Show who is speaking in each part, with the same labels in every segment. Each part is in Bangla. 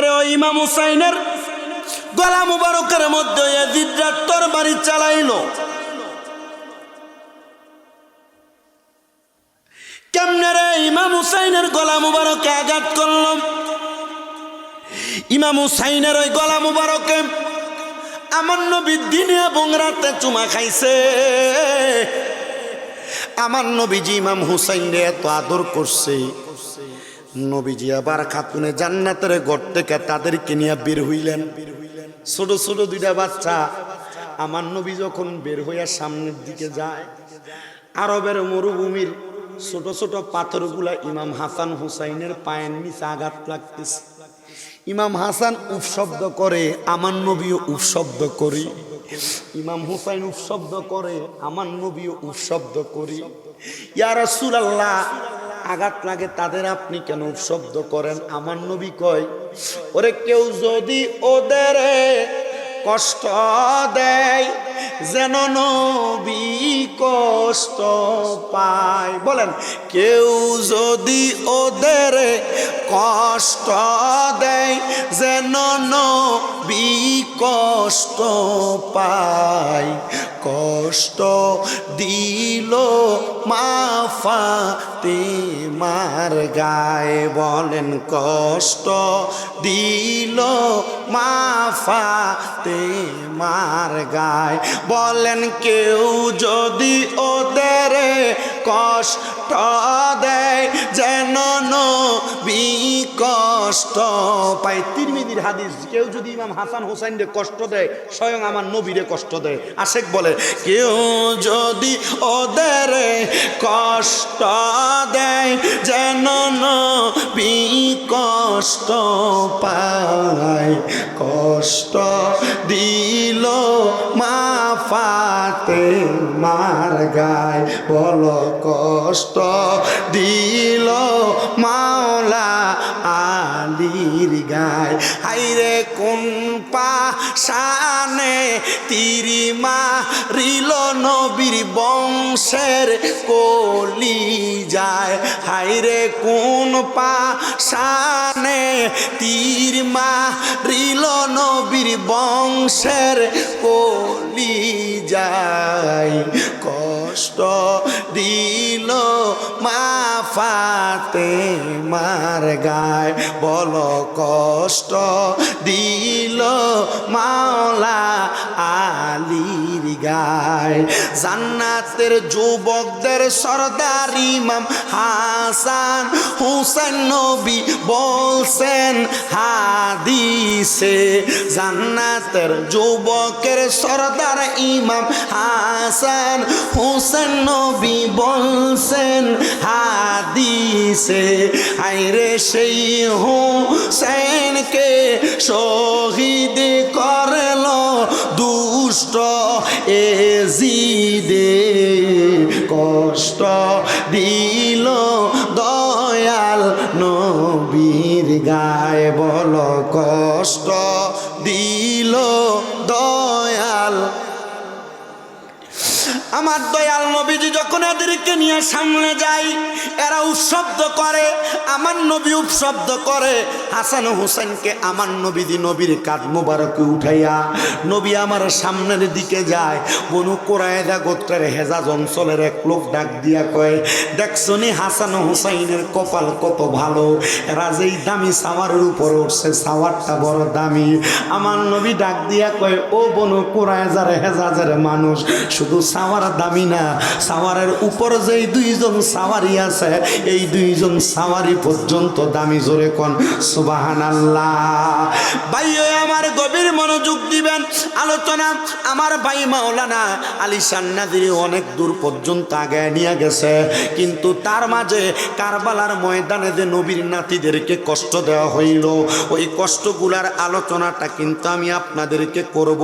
Speaker 1: কেমনে রে ওই ইমাম হুসাইনের গলা মুবারকের মধ্যে ইয়াজিদরা তরবারি চালাইলো? কেমনে রে ইমাম হুসাইনের গলা মুবারকে আঘাত করল? ইমাম হুসাইনের ওই গলা মুবারকে আমার নবী দিনে এবং রাতে চুমা খাইছে। আমার নবীজি ইমাম হুসাইনরে এত আদর করছে, নবীজি আবার খাতুনে জান্নাতের ঘর থেকে তাদেরকে নিয়ে বের হইলেন। ছোট ছোট দুইটা বাচ্চা। আমার নবী যখন বের হইয়া সামনের দিকে যায়, আরবের মরুভূমির ছোট ছোট পাথরগুলা ইমাম হাসান হুসাইনের পায়ের নিচে আঘাত লাগতেছে। ইমাম হাসান উফ শব্দ করে, আমার নবীও উফ শব্দ করি। ইমাম হুসাইন উফ শব্দ করে, আমার নবীও উফ শব্দ করি। ইয়া রাসূলুল্লাহ, আঘাত লাগে তাদের, আপনি কেন উফ শব্দ করেন? আমার নবী কয়, ওরে কেউ যদি ওদের কষ্ট দেয় যেন নবী কষ্ট পায়। বলেন, কেউ যদি ওদের কষ্ট দেয় যেন নবী কষ্ট পায়। কষ্ট দিল মা ফাতেমার গায়ে। বলেন, কষ্ট দিল মা ফাতেমার গায়ে। বলেন, কেউ যদি ওদের কষ্ট দেয় যেন নবী কষ্ট পায়। তিরমিজির হাদিস, কেউ যদি ইমাম হাসান হোসেনকে কষ্ট দেয় স্বয়ং আমার নবীরে কষ্ট দেয়। আশেক বলে, কেউ যদি ওদের কষ্ট দেয় যেন নবী কষ্ট পায়। কষ্ট দিল মা ফাতেমার গায়। বলো, কষ্ট দিল মাওলা আলীর গায়। হাইরে কোন পাশানে তিরি মারিল নবীর বংশের কলি যায়। হাইরে কোন পাশানে তীর মারিল নবীর বংশের কলি যায়। কষ্ট দিল মা ফাতেমার গায়। বলো, কষ্ট দিল মাওলা আলীর গায়। জান্নাতের যুবকদের সরদার ইমাম হাসান হুসাইন নবী বলছেন হাদিসে। জান্নাতের যুবকের সরদার ইমাম হাসান হুসাইন নবী বলছেন হাদিসে। আইরে সেই হুসাইনকে শহীদ করল দুষ্ট এজিদে। কষ্ট দিল দয়াল নবীর গায়ে। বলো, কষ্ট দিল দয়াল। আমার দয়াল নবীজি যখন এদেরকে নিয়ে সামনে যাই, এরা উৎশব্দ করে, আমার নবী উৎশব্দ করে। হাসান হুসাইনকে আমার নবীজি নবীর কাঁধ মোবারকে উঠাইয়া নবী আমার সামনের দিকে যায়। বনু কুরায়জা গোত্রের হেজাজ অঞ্চলের এক লোক ডাক দিয়া কয়, দেখছনি হাসান হুসাইনের কপাল কত ভালো, এরা যেই দামি সাওয়ারের উপর উঠছে, সাওয়ারটা বড় দামি। আমার নবী ডাক দিয়া কয়, ও বনু কুরায়জার হেজাজের মানুষ, শুধু সাওয়ার দামি না, সাওয়ারের উপর যেই দুইজন সাওয়ারি আছে, এই দুইজন সাওয়ারি পর্যন্ত দামি। জোরে কোন সুবহানাল্লাহ। ভাই আমার গভীর মনোযোগ দিবেন আলোচনা। আমার ভাই মাওলানা আলিশান নাযিরি অনেক দূর পর্যন্ত আগে নিয়ে গেছে, কিন্তু তার মাঝে কারবালার ময়দানে যে নবীর নাতিদেরকে কষ্ট দেওয়া হইল, ওই কষ্টগুলার আলোচনাটা কিন্তু আমি আপনাদেরকে করব।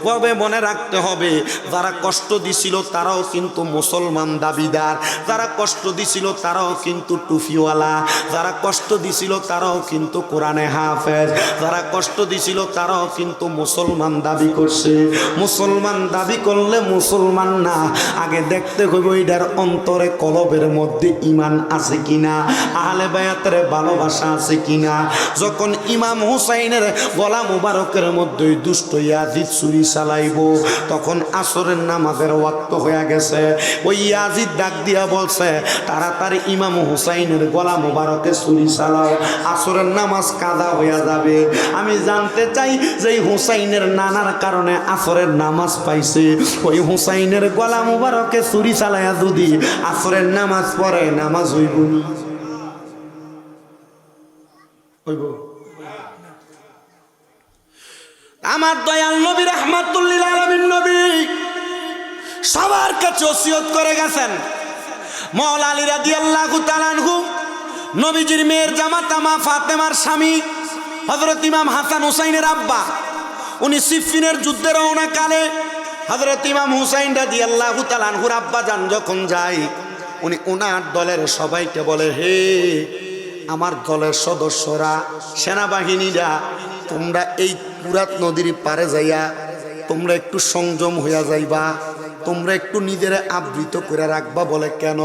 Speaker 1: কবে মনে রাখতে হবে, যারা কষ্ট দিছিল দিছিল তারাও কিন্তু মুসলমান দাবিদার, যারা কষ্ট দিছিল তারাও কিন্তু টুপিওয়ালা, যারা কষ্ট দিছিল তারাও কিন্তু কোরআনে হাফেজ, যারা কষ্ট দিছিল তারাও কিন্তু মুসলমান দাবি করছে। মুসলমান দাবি করলে মুসলমান না, আগে দেখতে হইব এটার অন্তরে কলবের মধ্যে ঈমান আছে কিনা, আহলে বায়াতের ভালোবাসা আছে কিনা। যখন ইমাম হুসাইনের গলা মুবারকের মধ্যে দুষ্ট ইয়াজিদ ছুরি চালাইব, তখন আসরের নামাজের ওয়াক্ত হয়ে গেছে। ওই ইয়াজিদ ডাক দিয়া বলছে, তাড়াতাড়ি ইমাম হুসাইনের গলা মুবারকে ছুরি চালাও, আসরের নামাজ কাদা হয়ে যাবে। আমি জানতে চাই যে হুসাইনের নানার কারণে আসরের নামাজ পাইছে, ওই হুসাইনের গলা মুবারকে ছুরি চালাইয়া যদি আসরের নামাজ পড়ে নামাজ হইব নি? হইব? আমার দয়াল নবী রাহমাতুল লিল আলামিন নবী সবার কাছে ওসিয়ত করে গেছেন। মাওলা আলী রাদিয়াল্লাহু তাআলা আনহু নবীজির মেয়ের জামাতা মা ফাতেমার স্বামী হযরত ইমাম হাসান হুসাইনের আব্বা, উনি সিফফিনের যুদ্ধে রওনা কালে হযরত ইমাম হুসাইন রাদিয়াল্লাহু তাআলা আনহুর আব্বা যান যখন যায়, উনি ওনার দলের সবাইকে বলে, হে আমার দলের সদস্যরা, সেনাবাহিনীরা, তোমরা এই ফুরাত নদীর পারে যাইয়া তোমরা একটু সংযম হইয়া যাইবা, তোমরা একটু নিজের আবৃত করে রাখবা। বলে কেন?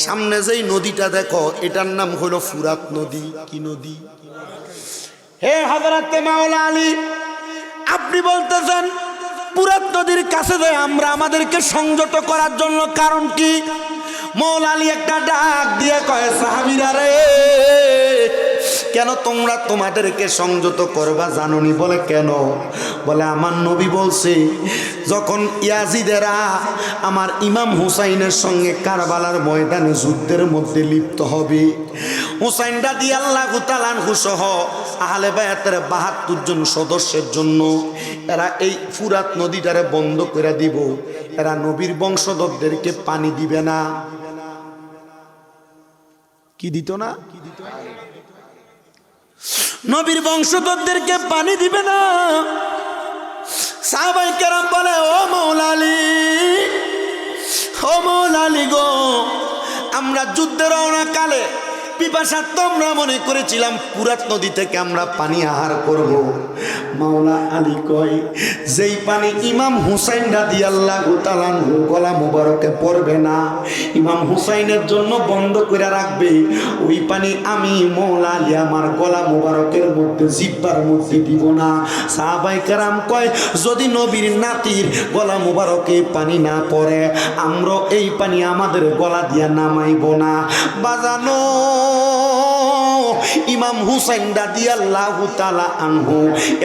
Speaker 1: সামনে যেই নদীটা দেখো এটার নাম হলো ফুরাত নদী। কি নদী? হে হযরত মাওলা আলী, আপনি বলতেছেন ফুরাত নদীর কাছে যাই আমরা আমাদেরকে সংযত করার জন্য, কারণ কি? মাওলা আলী একটা ডাক দিয়ে কয়, সাহাবীরা রে, কেন তোমরা তোমাদেরকে সংযত করবা জানোনি? বলে কেন? বলে আমার নবী বলছে, যখন ইয়াজিদেরা আমার ইমাম হুসাইনের সঙ্গে কারবালার ময়দানে যুদ্ধের মধ্যে লিপ্ত হবে, হুসাইন রাদিয়াল্লাহু তাআলা আনহু সহ আহলে বায়াতের ৭২ জন সদস্যের জন্য এরা এই ফুরাত নদীটারে বন্ধ করে দিব, এরা নবীর বংশধরদেরকে পানি দিবে না। কি দিত না? নবীর বংশধরদেরকে পানি দিবে না। সাহাবায়ে কেরাম বলে, ও মাওলা আলী, ও মাওলা আলী গো, আমরা যুদ্ধের রওনা কালে পিপাসা তোমরা মনে করেছিলাম ফুরাত নদী থেকে আমরা পানি আহার করব। মাওলা আলী কয়, যেই পানি ইমাম হুসাইন রাদিয়াল্লাহু তাআলা আনহু গলা মুবারকে পড়বে না, ইমাম হুসাইনের জন্য বন্ধ করে রাখবে, ওই পানি আমি মাওলা আলী আমার গলা মুবারকের মধ্যে জিহ্বার মধ্যে দিব না। সাহাবায়ে কেরাম কয়, যদি নবীর নাতির গলা মুবারকে পানি না পড়ে, আমরা এই পানি আমাদের গলা দিয়া নামাইব না। বাজানো ইমাম হুসাইন রাদিয়াল্লাহু তাআলা আনহু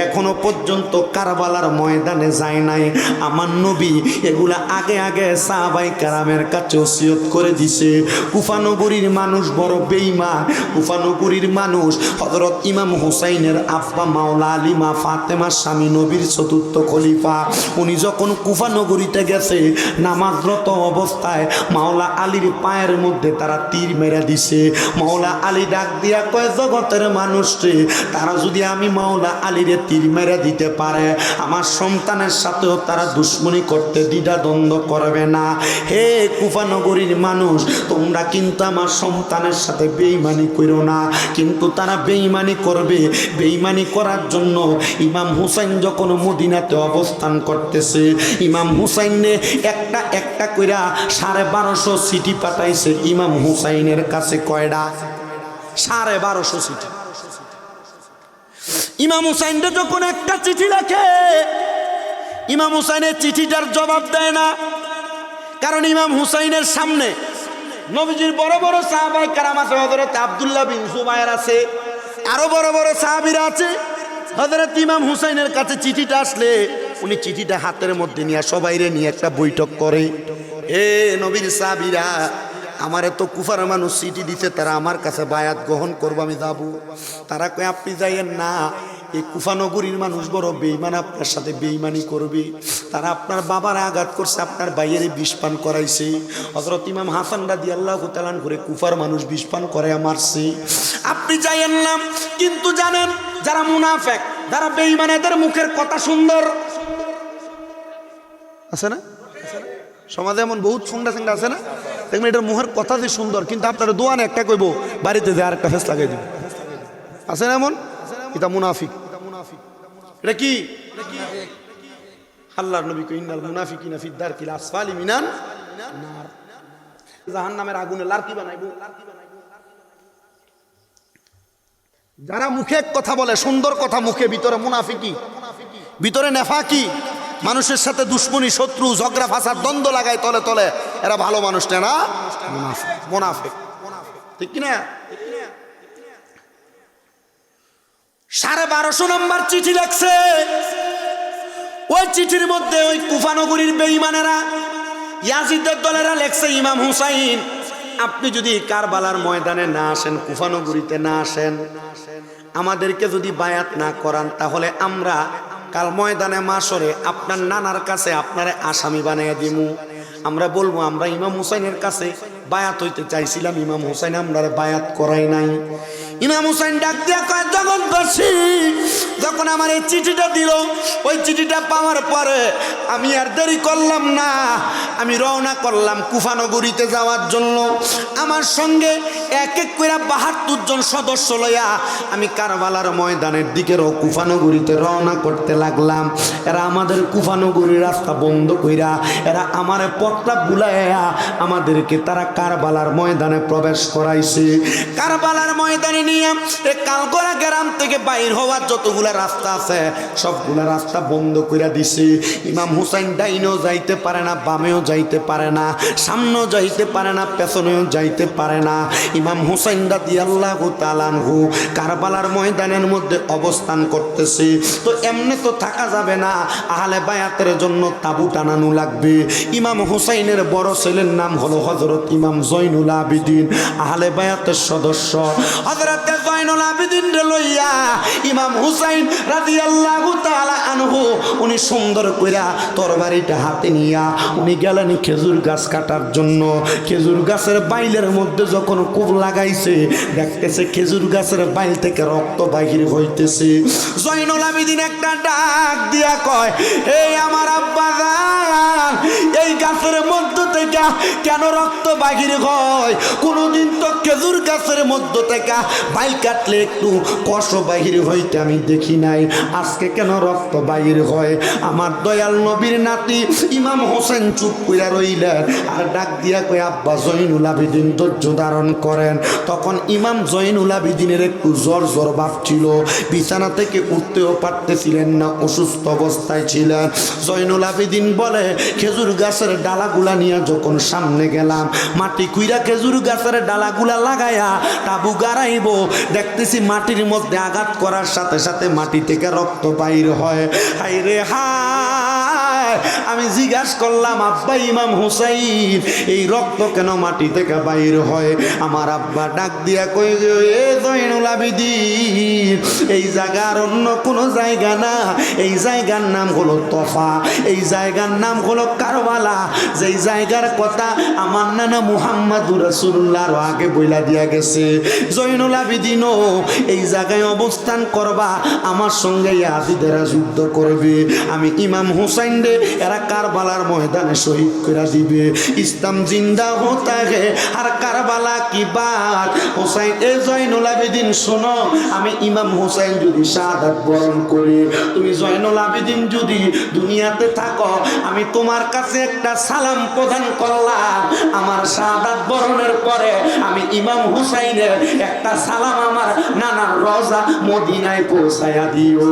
Speaker 1: এখনো পর্যন্ত কারবালার ময়দানে যায় নাই। আমার নবী এগুলা আগে আগে সাহাবায়ে কেরামের কাছে ওসিয়ত করে দিছে। কুফা নগরীর মানুষ বড় বেঈমান। কুফা নগরীর মানুষ হযরত ইমাম হুসাইনের আব্বা মাওলা আলী মা ফাতেমার স্বামী, নবীর চতুর্থ খলিফা, উনি যখন কুফা নগরীতে গেছে, নামাজরত অবস্থায় মাওলা আলীর পায়ের মধ্যে তারা তীর মেরে দিছে। মাওলা আলী ডাক দিয়া কয়, জগতের মানুষরে, তারা যদি আমি মাওলা আলীরে তীর মেরে দিতে পারে, আমার সন্তানের সাথেও তারা দুশ্মনী করতে দ্বিধা দ্বন্দ্ব করবে না। হে কুফা নগরীর মানুষ, তোমরা কিন্তু আমার সন্তানের সাথে বেঈমানি করো না, কিন্তু তারা বেঈমানি করবে। বেঈমানি করার জন্য ইমাম হুসাইন যখন মদিনাতে অবস্থান করতেছে, ইমাম হুসাইনে একটা একটা কইরা 1250 চিঠি পাঠাইছে ইমাম হুসাইনের কাছে। কয়টা? 1250 চিঠি। ইমাম হুসাইন যখন একটা চিঠি লেখে, ইমাম হুসাইনের চিঠিটার জবাব দেয় না, কারণ ইমাম হুসাইনের সামনে নবীজির বড় বড় সাহাবায়ে কেরাম আছে। হযরত আব্দুল্লাহ বিন জুবায়ের আছে, আরো বড় বড় সাহাবীরা আছে। হযরত ইমাম হুসাইনের কাছে চিঠিটা আসলে উনি চিঠিটা হাতের মধ্যে নিয়ে সবাইরে নিয়ে একটা বৈঠক করে। এ নবীর সাহাবীরা, আমারে তো কুফার মানুষ চিঠি দিতে, তারা আমার কাছে বায়াত গ্রহণ করবো, আমি যাবো। তারা কয়, আপনি যাইয়েন না, এই কুফা নগরীর মানুষ বড় বেঈমান, আপনার সাথে বেঈমানি করবে। তারা আপনার বাবার আঘাত করছে, আপনার বাইরে বিষ পান করাইছে। হযরত ইমাম হাসান রাদিয়াল্লাহু তাআলা করে কুফার মানুষ বিষ পান করে মারছে। আপনি যাইয়েন না। কিন্তু জানেন, যারা মুনাফিক, যারা বেঈমান, এদের মুখের কথা সুন্দর আছে না? সমাজে এমন বহুত সংডা চেংড়া আছে না, দেখবেন এটার মুখের কথা যে সুন্দর, কিন্তু আপনারা দোয়ানে একটা কইব, বাড়িতে যে আর একটা ফেস লাগাই দিব। আছে না এমন? এটা মুনাফিক। এটা কি? আল্লাহর নবী কই ইন্নাল মুনাফিকিনা ফিদ দারকিল আসফালি মিনান নার, জাহান্নামের আগুনে লার্কি বানাইবো। যারা মুখে কথা বলে সুন্দর কথা, মুখে ভিতরে মুনাফিকি, ভিতরে নেফাকি, মানুষের সাথে দুশ্মনী, শত্রু, ঝগড়া ফাসাদ, দ্বন্দ্ব লাগায় তলে তলে, এরা ভালো মানুষ না, মুনাফিক। ঠিক কিনা? 1250 নম্বর চিঠি লেখছে। ওই চিঠির মধ্যে ওই কুফা নগরীর বেঈমানেরা, ইয়াজিদের দলেরা লেখছে, ইমাম হুসাইন আপনি যদি কারবালার ময়দানে না আসেন, কুফা নগরীতে না আসেন, আমাদেরকে যদি বায়াত না করান, তাহলে আমরা কাল ময়দানে মাশরে আপনার নানার কাছে আপনারে আসামি বানিয়ে দিমু। আমরা বলবো আমরা ইমাম হুসাইনের কাছে বায়াত হইতে চাইছিলাম, ইমাম হুসাইন আমরারে বায়াত করাই নাই। ইমাম হুসাইন ডাক দিয়া কয়, জগৎবাসী যখন আমার এই চিঠিটা দিল, ওই চিঠিটা পাওয়ার পরে আমি আর দেরি করলাম না, আমি রওনা করলাম কুফা নগরীতে যাওয়ার জন্য। আমার সঙ্গে এক এক করে 72 জন সদস্য লইয়া আমি কারবালার ময়দানের দিকে কুফা নগরীতে রওনা করতে লাগলাম। এরা আমাদের কুফা নগরীর রাস্তা বন্ধ কইরা, এরা আমার পথটা বুলাইয়া আমাদেরকে তারা কারবালার ময়দানে প্রবেশ করাইছে। কারবালার ময়দানে নিয়ে এই কালগড়া গ্রাম থেকে বাইর হওয়ার যতগুলা রাস্তা আছে সবগুলা রাস্তা বন্ধ করে দিছে। ইমাম হুসাইন ডাইনেও যাইতে পারে না, বামেও যাইতে পারে না, সামনেও যাইতে পারে না, পেছনেও যাইতে পারে না। ইমাম হুসাইন রাদিয়াল্লাহু তাআলা আনহু কারবালার ময়দানের মধ্যে অবস্থান করতেছে। তো এমনি তো থাকা যাবে না, আহলে বায়াতের জন্য তাবু টানানো লাগবে। ইমাম হুসাইনের বড় ছেলের নাম হলো হযরত ইমাম জয়নুল আবিদিন, আহলে বায়াতের সদস্য। হযরত জয়নুল আবিদিন রে লইয়া ইমাম হুসাইন রাদিয়াল্লাহু তাআলা আনহু উনি সুন্দর কইরা তরবারিটা হাতে নিয়া উনি গেলেন খেজুর গাছ কাটার জন্য। খেজুর গাছের বাইলের মধ্যে যখন কোপ লাগাইছে, দেখতেছে খেজুর গাছের বাইল থেকে রক্ত বাহির হইতেছে। জয়নুল আবিদিন একটা ডাক দিয়া কয়, এই আমার আব্বা জান, এই গাছের মধ্য থেকে কেন রক্ত বাহির হয়? কোনদিন তো খেজুর গাছের মধ্য থেকে বাইল কাটলে একটু কষ বাহির হইতে আমি দেখি নাই, আজকে কেন রক্ত বাহির হয়? আমার দয়াল নবীর নাতি ইমাম হোসেন চুপ কইরা রইলেন আর ডাক দিয়া কয়, আব্বা জয়নুল আবিদিন ধৈর্য ধারণ করেন। তখন ইমাম জয়নুল আবিদিনের একটু জ্বর জ্বর ভাব ছিল, বিছানা থেকে উঠতেও পারতেছিলেন না, অসুস্থ অবস্থায় ছিলেন। জয়নুল আবিদিন বলে, খেজুর গাছের ডালাগুলা নিয়ে যখন সামনে গেলাম, মাটি কুইরা খেজুর গাছের ডালাগুলা লাগায়া তাবু গাড়াইব, দেখতেছি মাটির মধ্যে আঘাত করার সাথে সাথে মাটি থেকে রক্ত বাইর হয়। হায় রে হায়, আমি জিজ্ঞাসা করলাম, আব্বা ইমাম হুসাইন এই রক্ত কেন মাটি থেকে বাইর হয়? আমার আব্বা ডাক দিয়া কই, এ জয়নুল আবিদিন, এই জায়গার অন্য কোনো জায়গা না, এই জায়গার নাম হলো তফা, এই জায়গার নাম হলো কারবালা, যেই জায়গার কথা আমার নানা মুহাম্মাদুর রাসূলুল্লাহর আগে বইলা দিয়া গেছে। জয়নুল আবিদিনও এই জায়গায় অবস্থান করবা, আমার সঙ্গে ইয়াজিদেরা যুদ্ধ করবে, আমি ইমাম হুসাইন রে এরা কারবালার ময়দানে শহীদ করে দিবে। ইসলাম জিন্দা হতা হে আর কারবালা কি বাত। হুসাইন, এ জয়নুল আবিদিন শোনো, আমি ইমাম হুসাইন যদি শাহাদাত বরণ করি, তুমি জয়নুল আবিদিন যদি দুনিয়াতে থাকো, আমি তোমার কাছে একটা সালাম প্রদান করলাম, আমার শাহাদাত বরণের পরে আমি ইমাম হুসাইনের একটা সালাম আমার নানার রওজা মদিনায় পৌঁছায়া দিও।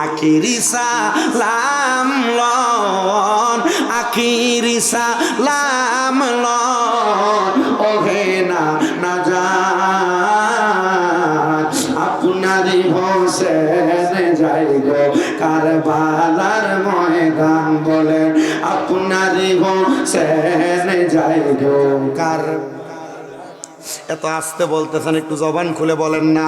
Speaker 1: আখিরি সালাম লন, আখিরি সালাম লন, ওহে না না যান, আপনারই হোসেন যাই গো কারবালার ময়দান, বলেন আপনারই হোসেন যাই গো কার। এত আস্তে বলতেছেন, একটু জবান খুলে বলেন না।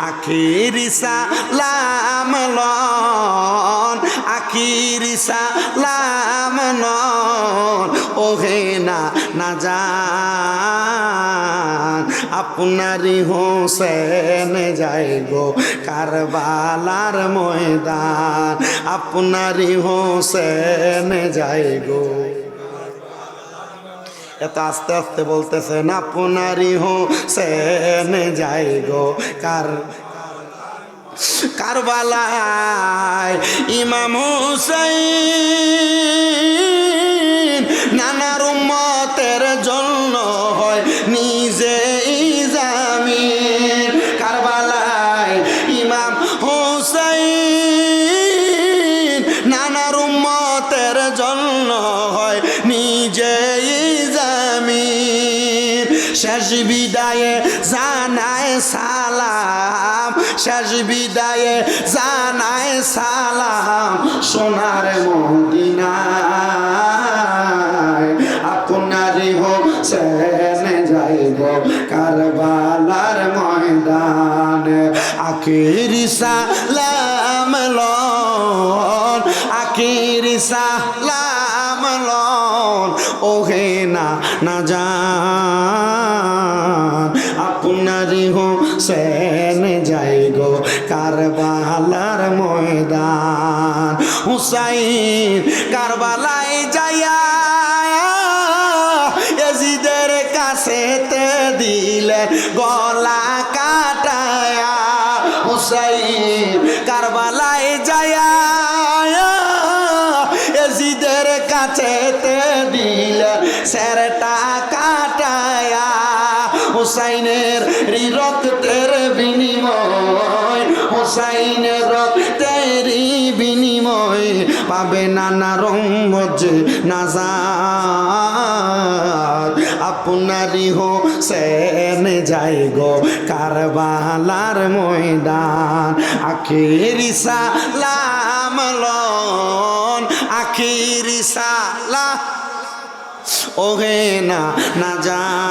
Speaker 1: আখিরি সালাম লন, আখিরি সালাম লন, ওহে না না যান, আপনারই হোসেন যাই গো কারবালার ময়দান, আপনারই হোসেন যাই গো। এত আস্তে আস্তে বলতেছেন আপনারই হোসেন যাই গো কারবালায় ইমাম হুসাইন নানার উম্মতের জন্য হয় নিজেই জামিন কারবালায় ইমাম হুসাইন নানার উম্মতের জন্য হয় নিজেই জামিন শেষ বিদায়ে জানায় সালাম শেষ বিদায়ে জানায় সালাম সোনার মদিনায় আপনারই হোসেন যাইব কারবালার ময়দানে আখিরি সালাম লন আখিরি সালাম লন ওহে না জান আপনারই হোসেন যাই গো কারবালার ময়দান হুসাইন কারবালায় যাইয়া ইয়াজিদের কাছেতে দিলেন গলা কাটায়া হুসাইন কারবালায় যাইয়া ইয়াজিদের কাছেতে দিলেন সেরটা কাটায়া হুসাইনের রক্তের বিনিময় হুসাইনের রক্তের বিনিময় পাবে নানা রঙ্গজ নাজাত আপনারই হোসেন যাই গো কারবালার ময়দান আখিরি সালাম লন আখিরি সালাম ওহে না জান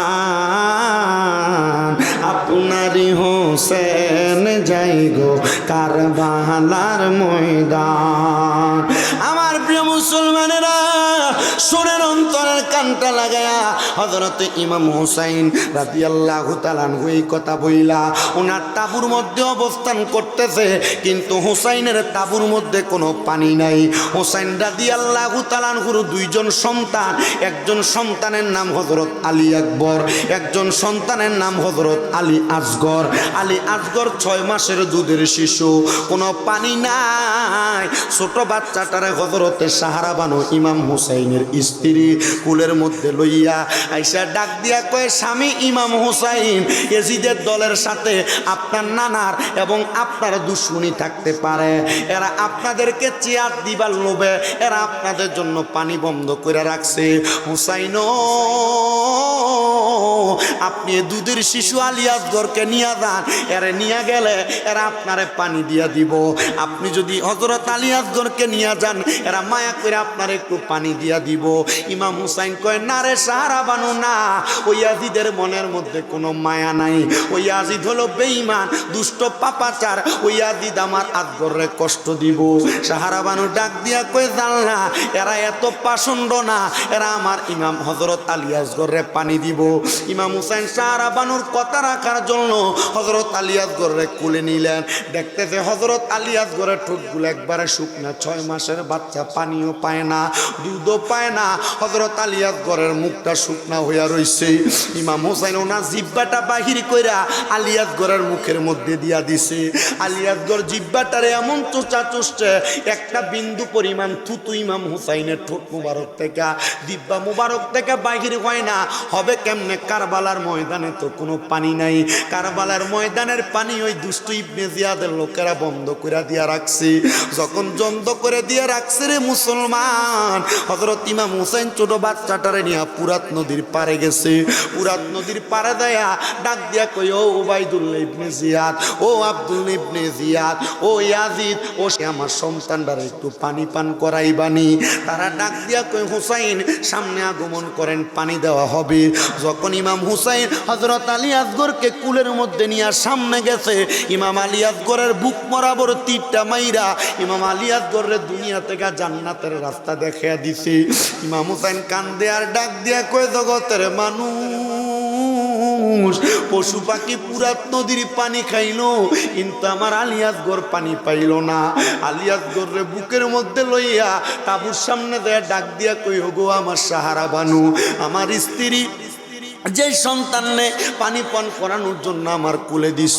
Speaker 1: আপনারই হোসেন যাই গো কারবালার ময়দান আমার প্রিয় মুসলমানেরা শোনেন অন্তরের কানটা লাগায়া হযরত ইমাম হুসাইন রাদিয়াল্লাহু তাআলা আনহু এই কথা বইলা ওনার তাঁবুর মধ্যে অবস্থান করতেছে কিন্তু হুসাইনের তাঁবুর মধ্যে কোনো পানি নাই হুসাইন রাদিয়াল্লাহু তাআলা আনহুর দুইজন সন্তান একজন সন্তানের নাম হযরত আলী আকবর একজন সন্তানের নাম হযরত আলী আসগর আলী আসগর 6 মাসের দুধের শিশু কোনো পানি নাই ছোট বাচ্চাটারে হযরতে সাহারা বানু ইমাম হুসাইনের স্ত্রী কুলের মধ্যে লইয়া আইসা ডাক দিয়া কয় স্বামী ইমাম হুসাইন ইয়াজিদের দলের সাথে আপনার নানার এবং আপনার দুশমনি থাকতে পারে এরা আপনাদেরকে চেয়ার দিবার লোভে এরা আপনাদের জন্য পানি বন্ধ করে রাখছে হুসাইন আপনি দুধের শিশু আলী আসগরকে নিয়ে যান এরা নিয়ে গেলে এরা আপনারে পানি দিয়া দিব আপনি যদি হযরত আলী আসগরকে নিয়ে যান এরা মায়া করে আপনার একটু পানি দিয়া দিব ইমাম হুসাইন কয় না রে সাহারা বানু না ওই ইয়াজিদের মনের মধ্যে কোনো মায়া নাই ওই ইয়াজিদ হলো বেঈমান দুষ্ট পাপাচার ওই ইয়াজিদ আমার আসগরে কষ্ট দিব সাহারা বানু ডাক দিয়া কয় জান না এরা এত পাষণ্ড না এরা আমার ইমাম হযরত আলী আসগরে পানি দিব ইমাম হুসাইন সাহারা বানুর কথা রাখার জন্য হযরত আলী আসগরে কুলে নিলেন দেখতেছে হযরত আলী আসগরের ঠোঁটগুলো একবারে শুকনা 6 মাসের বাচ্চা পানিও পায় না দুধও পায় না হযরত আলী আসগরের মুখটা শুকনা হইয়া রইছে ইমাম হুসাইন ওনা জিহ্বাটা বাহির কইরা আলী আসগরের মুখের মধ্যে দিয়া দিছে আলী আসগর জিহ্বাটারে এমন চোচা চুষছে একটা বিন্দু পরিমাণ থুতু ইমাম হুসাইনের ঠোঁট মুবারক থেকে জিহ্বা মুবারক থেকে বাহির হয় না হবে কেমনে কারবালার ময়দানে তো কোনো পানি নাই কারবালার ময়দানের পানি ওই দুষ্ট ইবনে জিয়াদের লোকেরা বন্ধ করে দিয়া রাখছে যখন বন্ধ করে দিয়ে রাখছে রে মুসলমান হযরত ইমাম হুসাইন ছোট বাচ্চাটারে নিয়ে পুরাত নদীর পারে গেছে পুরাত নদীর পারে দেয়া ডাক দিয়া কই ও উবাইদুল্লাহ ইবনে জিয়াদ ও আব্দুল ইবনে জিয়াদ ও ইয়াজিদ ও আমার সন্তানটারে একটু পানি পান করাইবানি তারা ডাক দিয়া কই হুসাইন সামনে আগমন করেন পানি দেওয়া হবে যখন ইমাম হুসাইন হযরত আলী আসগরকে কুলের মধ্যে নিয়ে সামনে গেছে ইমাম আলী আসগরের বুক বরাবর তীরটা মাইরা ইমাম আলী আসগরের দুনিয়া থেকে জান্নাতের রাস্তা দেখিয়ে দিছে ইমাম হুসাইন কান্দে আর ডাক দিয়া কয় জগতের মানুষ পশু পাখি পুরাত নদীর পানি খাইলো, কিন্তু আমার আলী আসগর পানি পাইল না। আলী আসগরে বুকের মধ্যে লইয়া তাবুর সামনে দেয়া ডাক দিয়া কইও, গো আমার সাহারা বানু, আমার স্ত্রী যে সন্তানরে পানি পান করানোর জন্য আমার কুলে দিছ,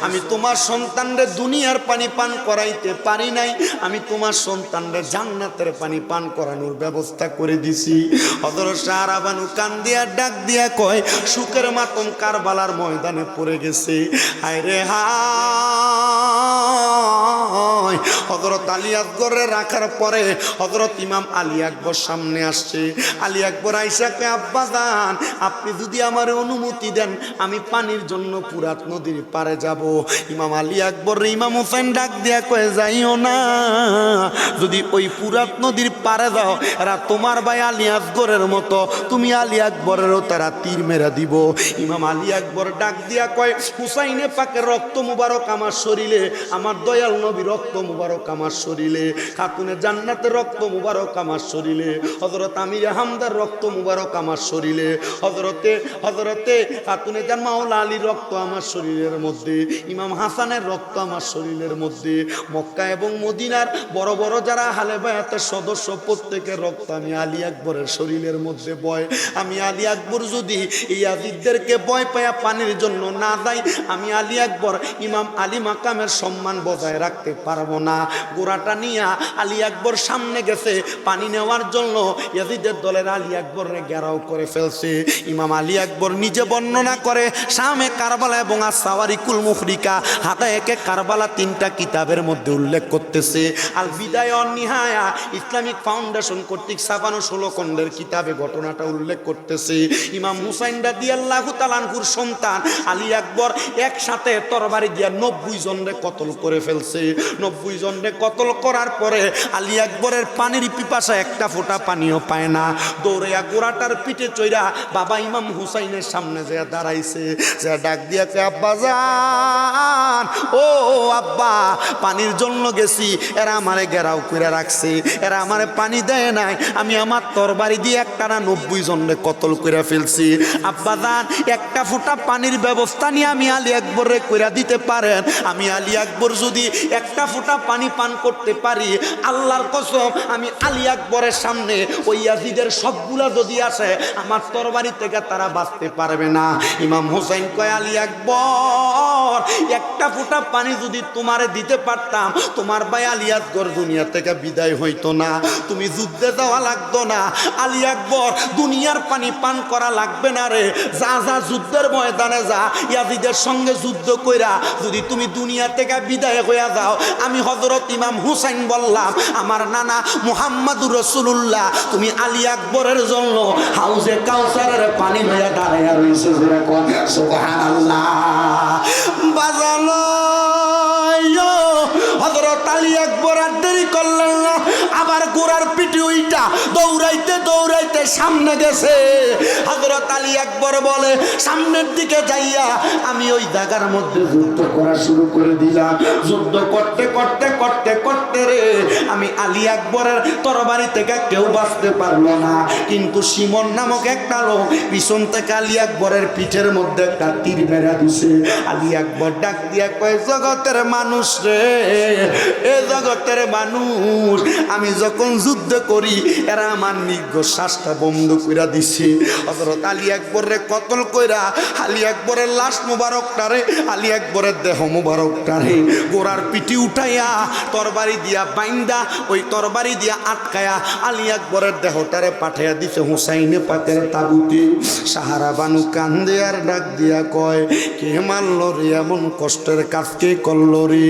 Speaker 1: আমি তোমার সন্তানরে দুনিয়ার পানি পান করাইতে পারি নাই, আমি তোমার সন্তানরে জান্নাতের পানি পান করানোর ব্যবস্থা করে দিছি। হযরত সাহারা বানু কান দিয়া ডাক দিয়া কয়, সুখের মাতম কারবালার ময়দানে পড়ে গেছে। হায় রে হায়। হযরত আলী আকবরে রাখার পরে হযরত ইমাম আলী আকবর সামনে আসছে। আলী আকবর আয়েশাকে, আব্বা জান, আপনি যদি আমার অনুমতি দেন আমি পানির জন্য পুরাত নদীর পারে যাব। ইমাম আলী আকবর ইমাম হোসেন ডাক দিয়া কয়ে, যাইও না, যদি ওই পুরাত নদীর পারে যাও এরা তোমার ভাই আলী আসগরের মতো, তুমি আলী আকবরেরও তারা তীর মেরা দিব। ইমাম আলী আকবর ডাক দিয়া কয়, হুসাইনে পাকের রক্ত মুবারক আমার শরীরে, আমার দয়াল নবী রক্ত মুবারক আমার শরীরে, খাতুনে জান্নাতের রক্ত মুবারক আমার শরীরে, হযরত আমির হামদার রক্ত মুবারক আমার শরীরে, হযরতে খাতুনে জান মাওলা আলীর রক্ত আমার শরীরের মধ্যে, ইমাম হাসানের রক্ত আমার শরীরের মধ্যে, মক্কা এবং মদিনার বড় বড় যারা আহলে বায়াতের সদস্য প্রত্যেকের রক্ত আমি আলী আকবরের শরীরের মধ্যে বয়। আমি আলী আকবর যদি এই ইয়াজিদদেরকে ভয় পায়া পানির জন্য না যাই, আমি আলী আকবর ইমাম আলী মাকামের সম্মান বজায় রাখতে পারবো না। গোড়াটা নিয়া আলী আকবর সামনে গেছে পানি নেওয়ার জন্য, ইয়াজিদের দলের আলী আকবরে ঘেরাও করে ফেলছে। ইমাম আলী আকবর নিজে বর্ণনা করে, শামে কারবালা এবং আস-সাওয়ারিকুল মুফরিকা, হাদায়েকে কারবালা 3টা কিতাবের মধ্যে উল্লেখ করতেছে। আল বিদায়া ওয়ান নিহায়া ইসলামিক ফাউন্ডেশন কর্তৃক 56 খণ্ডের কিতাবে ঘটনাটা উল্লেখ করতেছে। ইমাম হুসাইন রাদিয়াল্লাহু তাআলা আনহুর সন্তান আলী আকবর একসাথে তরবারি দিয়া 90 জনরে কতল করে ফেলছে। 90 জনরে কতল করার পরে আলী আকবরের পানির পিপাসা একটা ফোঁটা পানিও পায় না। দৌড়িয়া গোড়াটার পিঠে চইরা বাবা ইমাম হুসাইনের সামনে যে দাঁড়াইছে, যে ডাক দিয়া কয়, আব্বা জান, ও আব্বা, পানির জন্য গেছি, এরা আমারে ঘেরাও করে রাখছে, এরা আমারে পানি দেয় নাই, আমি আমার তরবারি দিয়ে একটানা 90 জনরে কতল করে ফেলছি। আব্বা জান, একটা ফোঁটা পানির ব্যবস্থা নিয়ে আমি আলী আকবরে কইরা দিতে পারেন? আমি আলী আকবর যদি একটা ফোঁটা পানি পান করতে পারি, আল্লাহর কসম আমি আলী আকবরের সামনে ওই ইয়াজিদের সবগুলা যদি আসে আমার তরবারি থেকে তারা বাঁচতে পারবে না। ইমাম হোসেন কয়, আলী আকবর, একটা ফোঁটা পানি যদি তোমারে দিতে পারতাম, তোমার ভাই আলী আকবর দুনিয়া থেকে বিদায় হইতো না, তুমি যুদ্ধে যাওয়া লাগতো না। আলী আকবর, দুনিয়ার পানি পান করা লাগবে না রে, যা যা যুদ্ধের ময়দানে যা, ইয়াজিদের সঙ্গে যুদ্ধ কইরা যদি তুমি দুনিয়া থেকে বিদায় হইয়া যাও, আমি হযরত ইমাম হুসাইন বললাম, আমার নানা মুহাম্মাদুর রাসূলুল্লাহ, তুমি আলী আকবরের জন্য হাউজে কাউসারের পানি লইয়া দাঁড়াইয়া রইছো। সুবহানাল্লাহ। বাজানো হযরত আলী আকবর আর দেরি করলেন না, আবার গোড়ার পিঠে উইটা দৌড়াইতে দৌড়াইতে সামনে গেছে। হযরত আলী আকবর বলে, সামনের দিকে যাইয়া আমি ওই জায়গার মধ্যে যুদ্ধ করা শুরু করে দিলাম। যুদ্ধ করতে করতে করতে করতে রে, আমি আলী আকবরের তরবারি থেকে কেউ বাঁচতে পারলো না, কিন্তু সিমন নামক একটা লোক পিছন থেকে আলী আকবরের পিঠের মধ্যে একটা তীর মেরা দিছে। আলী আকবর ডাক দিয়া কয়, জগতের মানুষ রে, এ জগতের মানুষ, আমি যখন যুদ্ধ করি এরা আমার নিঃশ্বাসটা বন্ধ কইরা দিছে। হযরত আলী আকবরের কতল কইরা আলী আকবরের লাশ মুবারকটারে, আলী আকবরের দেহ মুবারকটারে গোড়ার পিঠে উঠাইয়া তরবারি দিয়া বাইন্দা, ওই তরবারি দিয়া আটকায়া আলী আকবরের দেহটারে পাঠাইয়া দিছে হুসাইনে পাকের তাবুতে। সাহারা বানু কান্দে আর ডাক দিয়া কয়, কে মারল রে এমন কষ্টের কাজ, কে করলো রে?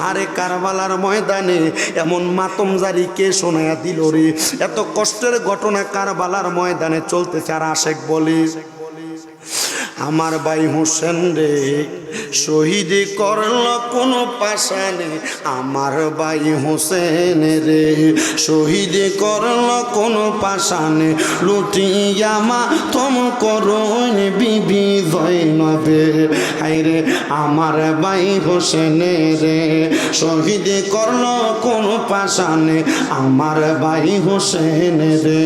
Speaker 1: আরে কারবালার ময়দানে এমন মাতম জারি কে শোনায়া দিল রে? এত কষ্টের ঘটনা কারবালার ময়দানে চলতেছে। আর আশেক বলে, আমার ভাই হোসেন রে শহীদ করল কোন পাশানে, আমার ভাই হোসেন রে শহীদ করল কোন পাশানে, লুটিয়া মাতম করুন বিবি জয়নবে। হায়রে আমার ভাই হোসেন রে শহীদ করল কোন পাশানে, আমার ভাই হোসেন রে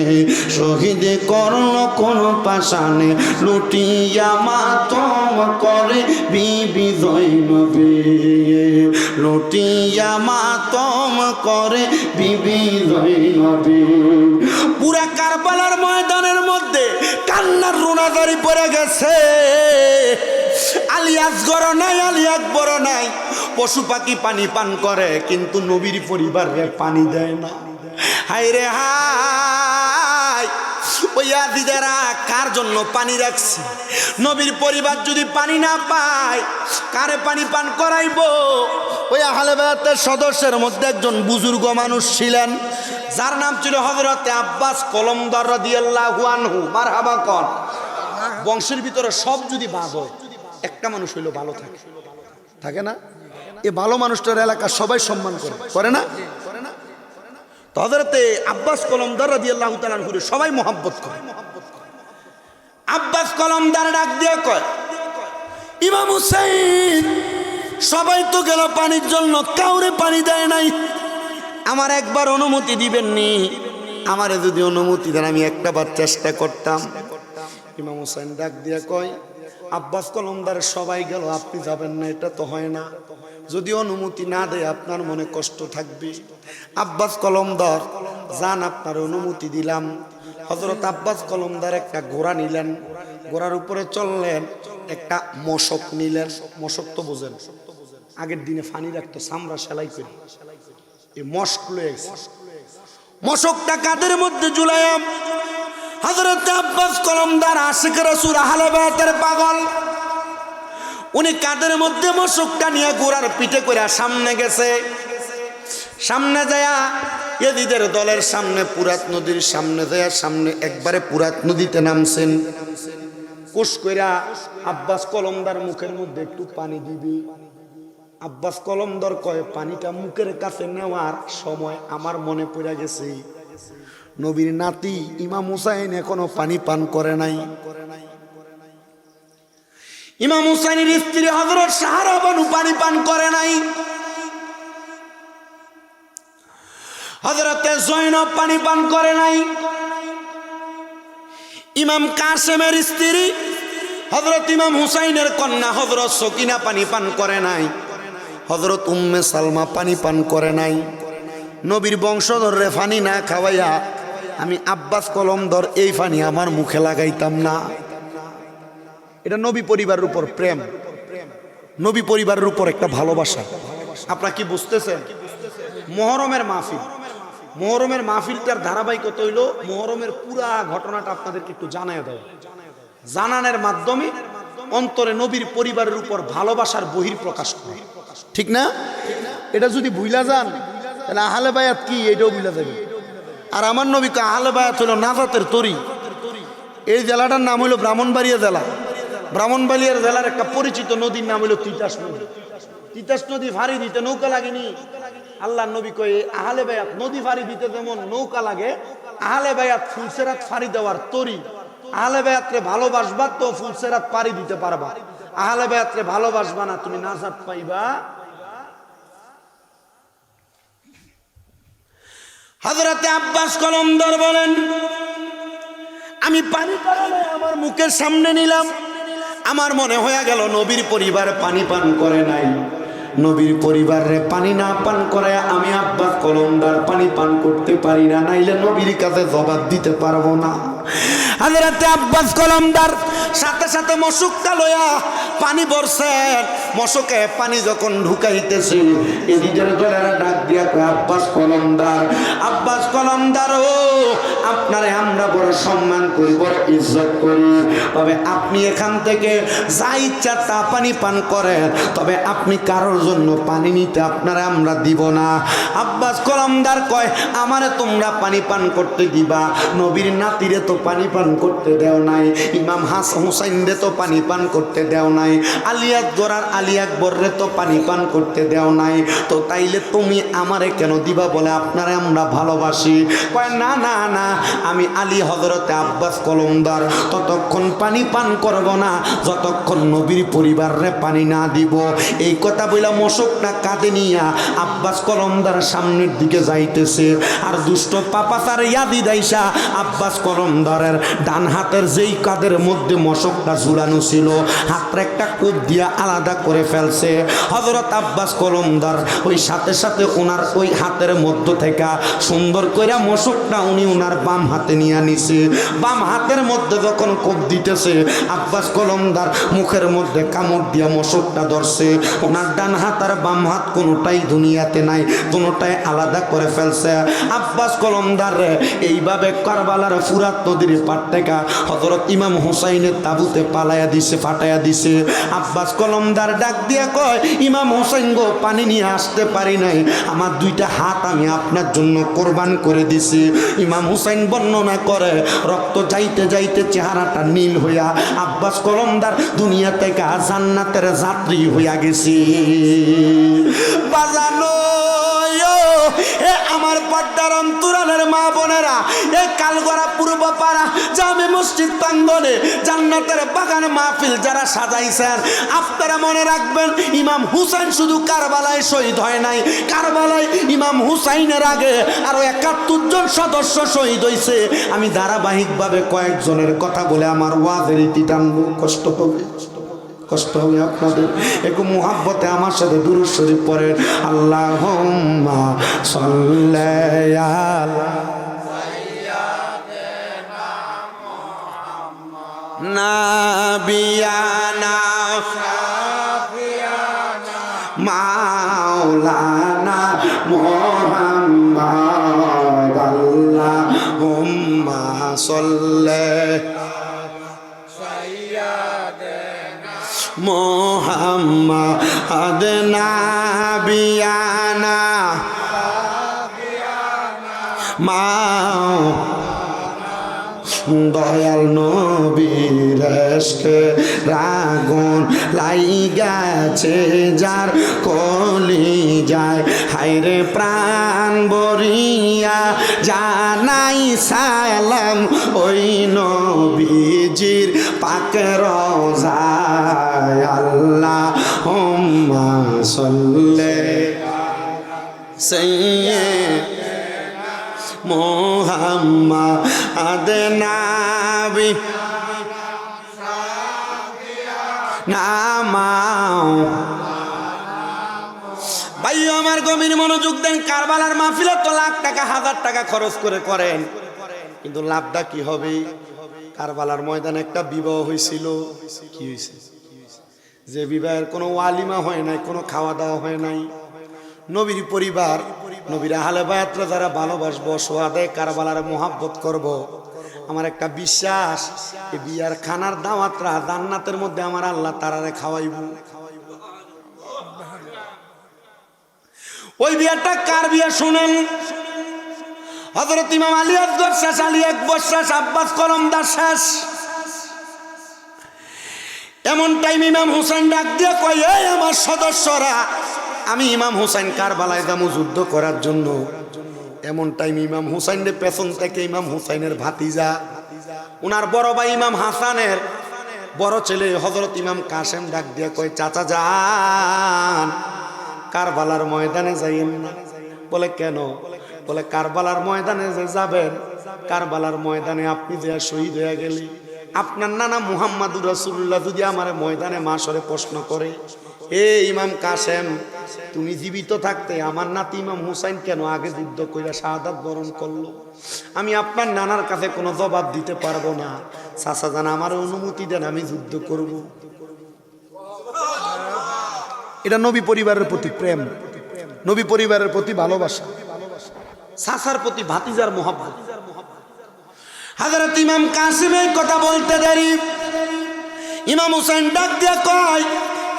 Speaker 1: শহীদ করল কোন পাশানে, লুটিয়া মাতম করে বিবি জয়নবে, লুটিয়া মাতম করে বিবি জয়নবে। পুরা কারবালার ময়দানের মধ্যে কান্নার রুনাদারি পড়ে গেছে। আলী আসগর নাই, আলী আকবর নাই। পশু পাখি পানি পান করে কিন্তু নবীর পরিবারে পানি দেয় না। হায় রে হায়, ওই আদিদেরা কার জন্য পানি রাখছি? নবীর পরিবার যদি পানি না পায় কারে পানি পান করাইবো? ওই আহলে বায়াতের সদস্যের মধ্যে একজন বুজুর্গ মানুষ ছিলেন, যার নাম ছিল হযরতে আব্বাস কলমদার রাদিয়াল্লাহু আনহু। মারহাবা কর। বংশের ভিতরে সব যদি বাদ হয়, একটা মানুষ হইলো ভালো থাকে, থাকে না? এই ভালো মানুষটার এলাকার সবাই সম্মান করে, করে না? তো হযরতে আব্বাস কলমদার রাদিয়াল্লাহু তাআলা আনহু সবাই মহব্বত করে। আব্বাস কলমদার ডাক দিয়ে কয়, ইমাম হুসাইন সবাই তো গেল পানির জন্য, কাউরে পানি দেয় নাই, আমার একবার অনুমতি দিবেননি? আমারে যদি অনুমতি দেন আমি একটাবার চেষ্টা করতাম। ইমাম হুসাইন ডাক দিয়ে কয়, আব্বাস কলমদার সবাই গেল, আপনি যাবেন না? এটা তো হয় না। যদি অনুমতি না দেয় আপনার মনে কষ্ট থাকবে। আব্বাস কলমদার যান, আপনার অনুমতি দিলাম। হযরত আব্বাস কলমদার একটা ঘোড়া নিলেন, ঘোড়ার উপরে চললেন, একটা মশক নিলেন। মশক তো বোঝেন, আগের দিনে ফানি রাখতো চামড়া সেলাই করে, এই মশক লয়ে গেছে। মশকটা কাদের মধ্যে ঝুলাইয়াম। হযরত আব্বাস কলমদার আশিক রাসূল আহলে বায়াতের পাগল, উনি কাদের মধ্যে মশকটা নিয়ে ঘোড়ার পিঠে করে সামনে গেছে। সামনে যায়া এদিদের দলের সামনে পুরাত নদীর সামনে যায়া সামনে একবারে পুরাত নদীতে নামছেন। কুশ কইরা আব্বাস কলমদার মুখের মধ্যে একটু পানি দিবি। আব্বাস কলমদার কয়, পানিটা মুখের কাছে নেওয়ার সময় আমার মনে পড়ে গেছে নবীর নাতি ইমাম হুসাইন এখনো পানি পান করে নাই। ইমাম হুসাইনের স্ত্রী হযরত সাহারা বানু পানি পান করে নাই। হযরতে জয়নব পানি পান করে নাই। ইমাম কাসেমের স্ত্রী হযরত ইমাম হুসাইনের কন্যা হযরত সকিনা পানি পান করে নাই। হযরত উম্মে সালমা পানি পান করে নাই। নবীর বংশধররে পানি না খাওয়াইয়া আমি আব্বাস কলমদার এই পানি আমার মুখে লাগাইতাম না। এটা নবী পরিবারের উপর প্রেম, নবী পরিবারের উপর একটা ভালোবাসা। আপনারা কি বুঝতেছেন? মুহররমের মাহফিল, মুহররমের মাহফিলটার ধারাবাহিকতা হইল মুহররমের পুরা ঘটনাটা আপনাদেরকে একটু জানায় দেয়। জানানোর মাধ্যমে অন্তরে নবীর পরিবারের উপর ভালোবাসার বহির প্রকাশ করে, ঠিক না? এটা যদি ভুইলা যান তাহলে আহলে বায়াত কি এটাও ভুইলা যাবে। আর আমার নবীকে আহলে বায়াত হলো নাজাতের তরি। এই জেলাটার নাম হলো ব্রাহ্মণবাড়িয়া জেলা। ব্রাহ্মণবাড়িয়ার জেলার একটা পরিচিত নদীর নাম হলো তিতাস নদী। তিতাস নদী ফাড়ি দিতে নৌকা লাগেনি। আল্লাহ নবী কয়ে আহলে বায়াত নদী ফাড়ি দিতে যেমন নৌকা লাগে, আহলে বায়াত ফুলসেরাত ফাড়ি দেওয়ার তরি। আহলে বায়াতরে ভালোবাসবা তো ফুলসেরাত পাড়ি দিতে পারবা। আহলে বায়াতরে ভালোবাসবা না, তুমি নাজাত পাইবা। হযরতে আব্বাস কলমদার বলেন, আমি পানি পানি আমার মুখের সামনে নিলাম, আমার মনে হয়ে গেল নবীর পরিবার পানি পান করে নাই। নবীর পরিবারে পানি না পান করে আমি আব্বাস কলমদার পানি পান করতে পারি না, নাইলে নবীর কাছে জবাব দিতে পারবো না। হযরতে আব্বাস কলমদার সাথে সাথে মশকটা লয়া পানি বরছেন। মশকে পানি যখন ঢুকাইতেছে এদিকের দলেরা ডাক দিয়া কয়, আব্বাস কলমদার, আব্বাস কলমদার ও আপনারে আমরা বড় সম্মান করি, বড় ইজ্জত করি, তবে আপনি এখান থেকে যা ইচ্ছা তা পানি পান করেন, তবে আপনি কারোর জন্য পানি নিতে আপনারা আমরা দিব না। আব্বাস কলমদার কয়, আমারে তোমরা পানি পান করতে দিবা, নবীর নাতিরে তো পানি পান করতে দেও নাই, ইমাম হাসান হুসাইন রে তো পানি পান করতে দেও নাই, আলী আকবর আর আলী আকবর রে তো পানি পান করতে দেও নাই, তো তাইলে তুমি আমারে কেন দিবা? বলে আপনারে আমরা ভালোবাসি। কয় না না না, আমি আলী হযরতে আব্বাস কলমদার ততক্ষণ পানি পান করব না যতক্ষণ নবীর পরিবারে পানি না দিব। এই কথা বইলা মশকটা কাঁধে নিয়া আব্বাস কলমদার সামনের দিকে যাইতেছে। আর দুষ্ট পাপাচার ইয়াদি দাইসা আব্বাস কলমদারের ডান হাতের যেই কাঁধের মধ্যে মশকটা ঝুলানো ছিল হাতটা একটা কোপ দিয়া আলাদা করে ফেলছে। হযরত আব্বাস কলমদার ওই সাথে সাথে ওনার ওই হাতের মধ্য থেকে সুন্দর কইরা মশকটা উনি ওনার বাম হাতে নিয়ে নিছে। বাম হাতের মধ্যে যখন কোপ দিতেছে আব্বাস কলমদার মুখের মধ্যে কামড় দিয়া মশকটা ধরছে। ওনার ডান হাত আর বাম হাত কোনোটাই দুনিয়াতে নাই, কোনোটাই আলাদা করে ফেলছে। আব্বাস কলমদার এইভাবে কারবালার ফুরাত নদীর পার থেকে হযরত ইমাম হুসাইনের তাবুতে পালায়া দিছে, ফাটায়া দিছে। আব্বাস কলমদার ডাক দিয়া কয়, ইমাম হুসাইন গো, পানি নিয়ে আসতে পারি নাই, আমার দুইটা হাত আমি আপনার জন্য কোরবান করে দিছি। ইমাম হুসাইন বর্ণনা করে রক্ত যাইতে যাইতে চেহারাটা নীল হইয়া আব্বাস কলমদার দুনিয়া থেকে জান্নাতের যাত্রী হইয়া গেছি। বাজানো আমার পর্দার অন্তরালের মা বোনেরা, এই কালগড়া পূর্বপাড়া জামে মসজিদ প্রাঙ্গণে জান্নাতের বাগান মাহফিল যারা সাজাইছেন, আপনারা মনে রাখবেন ইমাম হুসাইন শুধু কারবালায় শহীদ হয় নাই, কারবালায় ইমাম হুসাইনের আগে আরো 71 জন সদস্য শহীদ হয়েছে। আমি ধারাবাহিকভাবে কয়েকজনের কথা বলে আমার ওয়াজের ইতি টানবো, কষ্ট হবে, কষ্ট হবে আপনাদের। একটু মুহাব্বতে আমার সাথে দুরূদ শরীফ পড়েন। আল্লাহুম্মা সাল্লি আলা সাইয়্যিদিনা মুহাম্মদ নাবিয়ানা শাফিয়ানা মাওলানা মুহাম্মদ আল্লাহুম্মা সাল্লি মুহাম্মদ নাবিয়ানা দয়াল নবীর ইশকে রাগুন লাইগাছে যার কলিজায়, হায়রে প্রাণ বরিয়া জানাই সালাম ওই নবীজির পাক রওজায়। আল্লাহুম্মা সাল্লি সাইয়্যিদিনা মুহাম্মদ নাবি নামাও। ভাই আমার গভীর মনোযোগ দেন। কারবালার মাহফিলে তো লাখ টাকা হাজার টাকা খরচ করে করেন, কিন্তু লাভটা কি হবে? কারবালার ময়দানে একটা বিবাহ হয়েছিল। কি হয়েছে? যে বিবাহের কোনো ওয়ালিমা হয় নাই, কোনো খাওয়া দাওয়া হয় নাই। নবীর পরিবার, নবীর আহলে বায়াতরা যারা ভালোবাসবো, সোয়াদে কারবালার মোহাব্বত করব, আমার একটা বিশ্বাস এই বিয়ার খানার দাওয়াতরা জান্নাতের মধ্যে আমার আল্লাহ তারারে খাওয়াইব। ওই বিয়াটা কার বিয়া শুনেন? হযরত ইমাম আলী আসগর শেষ, আলী আকবর শেষ, আব্বাস কলমদার শেষ। এমন টাইম ইমাম হুসাইন ডাক দিয়ে কয়, এই আমার সদস্যরা, আমি ইমাম হুসাইন কারবালায় যাবো যুদ্ধ করার জন্য। এমন টাইম ইমাম হুসাইনের পেছন থেকে ইমাম হুসাইনের ভাতিজা, উনার বড় ভাই ইমাম হাসানের বড় ছেলে হযরত ইমাম কাসেম ডাক দিয়ে কয়, চাচা যান, কারবালার ময়দানে যাইয়েন না। বলে কেন? বলে কারবালার ময়দানে যে যাবেন, কারবালার ময়দানে আপনি যে শহীদ হয়ে গেলে, আপনার নানা মুহাম্মাদুর রাসূলুল্লাহ যদি আমার ময়দানে মাশরে প্রশ্ন করে, এ ইমাম কাসেম, তুমি জীবিত থাকতে আমার নাতি ইমাম হুসাইন কেন আগে যুদ্ধ কইরা শাহাদাত বরণ করলো? আমি আপনার নানার কাছে কোনো জবাব দিতে পারবো না। চাচা জান, আমার অনুমতি দেন, আমি যুদ্ধ করব। এটা নবী পরিবারের প্রতি প্রেম, নবী পরিবারের প্রতি ভালোবাসা, চাচার প্রতি ভাতিজার মোহাব্বত। হযরত ইমাম কাসেম এই কথা বলতে দেরি ইমাম হুসাইন ডাক দিয়া কয়,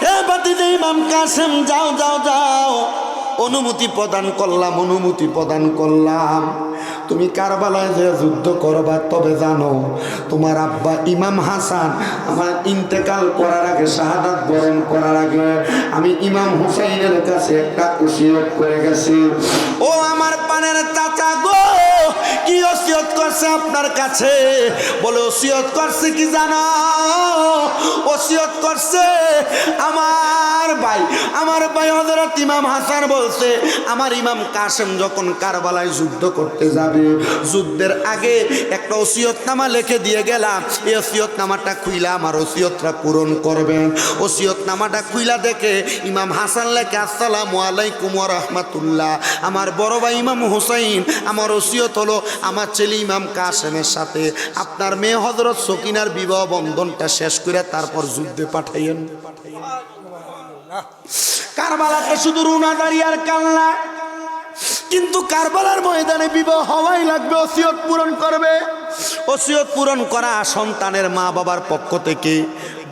Speaker 1: হে ভাতিজা ইমাম কাসেম, যাও যাও যাও, অনুমতি প্রদান করলাম, অনুমতি প্রদান করলাম। তুমি কারবালায় যে যুদ্ধ করবা, তবে জানো তোমার আব্বা ইমাম হাসান আমার ইন্তেকাল করার আগে, শাহাদাত বরণ করার আগে, আমি ইমাম হুসাইনের কাছে একটা ওসিয়ত করে গেছি। ও আমার পানের চাচা গো, কি ওসিয়ত করছে আছে আপনার কাছে। বলে ওসিয়ত করছে কি জানো? ওসিয়ত করছে আমার ভাই হযরত ইমাম হাসান বলছে, আমার ইমাম কাসেম যখন কারবালায় যুদ্ধ করতে যাবে, যুদ্ধের আগে একটা ওসিয়তনামা লিখে দিয়ে গেলাম, এই ওসিয়তনামাটা খুইলা আমার ওসিয়তটা পূরণ করবেন। ওসিয়তনামাটা খুইলা দেখে ইমাম হাসান লেখে, আসসালামু আলাইকুম ওয়া রাহমাতুল্লাহ, আমার বড় ভাই ইমাম হুসাইন, আমার ওসিয়ত হলো আমার ছেলে ইমাম কাসেমের সাথে আপনার মেয়ে হযরত সকিনার বিবাহ বন্ধনটা শেষ করে তারপর যুদ্ধে পাঠাইয়েন। কারবালাতে শুধু রুনাদারি আর কান্না, কিন্তু কারবালার ময়দানে বিবাহ হওয়াই লাগবে, ওসিয়ত পূরণ করবে। ওসিয়ত পূরণ করা সন্তানের মা বাবার পক্ষ থেকে,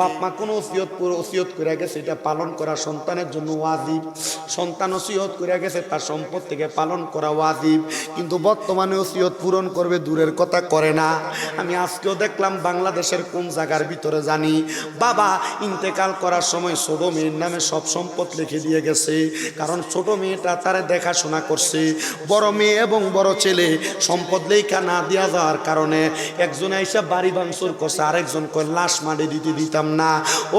Speaker 1: বাপ মা কোনো ওসিয়ত করে গেছে এটা পালন করা সন্তানের জন্য ওয়াজিব। সন্তান ওসিয়ত করে গেছে তার সম্পদ থেকে পালন করা ওয়াজিব, কিন্তু বর্তমানে ওসিয়ত পূরণ করবে দূরের কথা করে না। আমি আজকেও দেখলাম বাংলাদেশের কোন জায়গার ভিতরে জানি বাবা ইন্তেকাল করার সময় ছোট মেয়ের নামে সব সম্পদ লিখে দিয়ে গেছে, কারণ ছোট মেয়েটা তারে দেখাশোনা করছে। বড় মেয়ে এবং বড় ছেলে সম্পদ লেখা না দেওয়া যাওয়ার কারণে একজন আইসা বাড়ি ভাঙচুর করছে, আরেকজন কয় লাশ মাটি দিতাম না।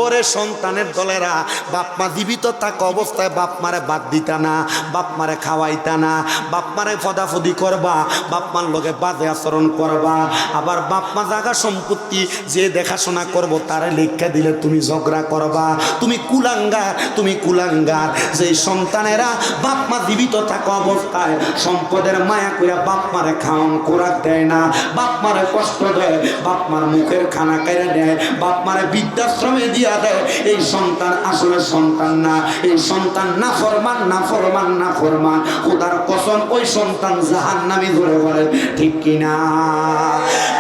Speaker 1: ওরে সন্তানের দলেরা, বাপ মা জীবিত থাকা অবস্থায় বাপ মারে বাদ দিতা না, বাপ মারে খাওয়াইতা না, বাপ মারে ফদাফদি করবা, বাপ মার লগে বাজে আচরণ করবা। আবার বাপ মা জায়গা সম্পত্তি যে দেখাশোনা করবো তারে লেখা দিলে তুমি ঝগড়া করবা। তুমি কুলাঙ্গার যে সন্তানেরা বাপ মা জীবিত থাকা অবস্থায় সম্পদের মায়া কইরা বাপ মারে খাওয়ান খোরাক দেয় না, বাপ মারে কষ্ট দেয়, বাপ মার মুখের খানা কেড়ে দেয়, বাপ মারে বৃদ্ধাশ্রমে দিয়া দেয়, এই সন্তান আসলে সন্তান না, এই সন্তান নাফরমান। খোদার কসম ওই সন্তান জাহান্নামী ধরে বলেন ঠিক কিনা?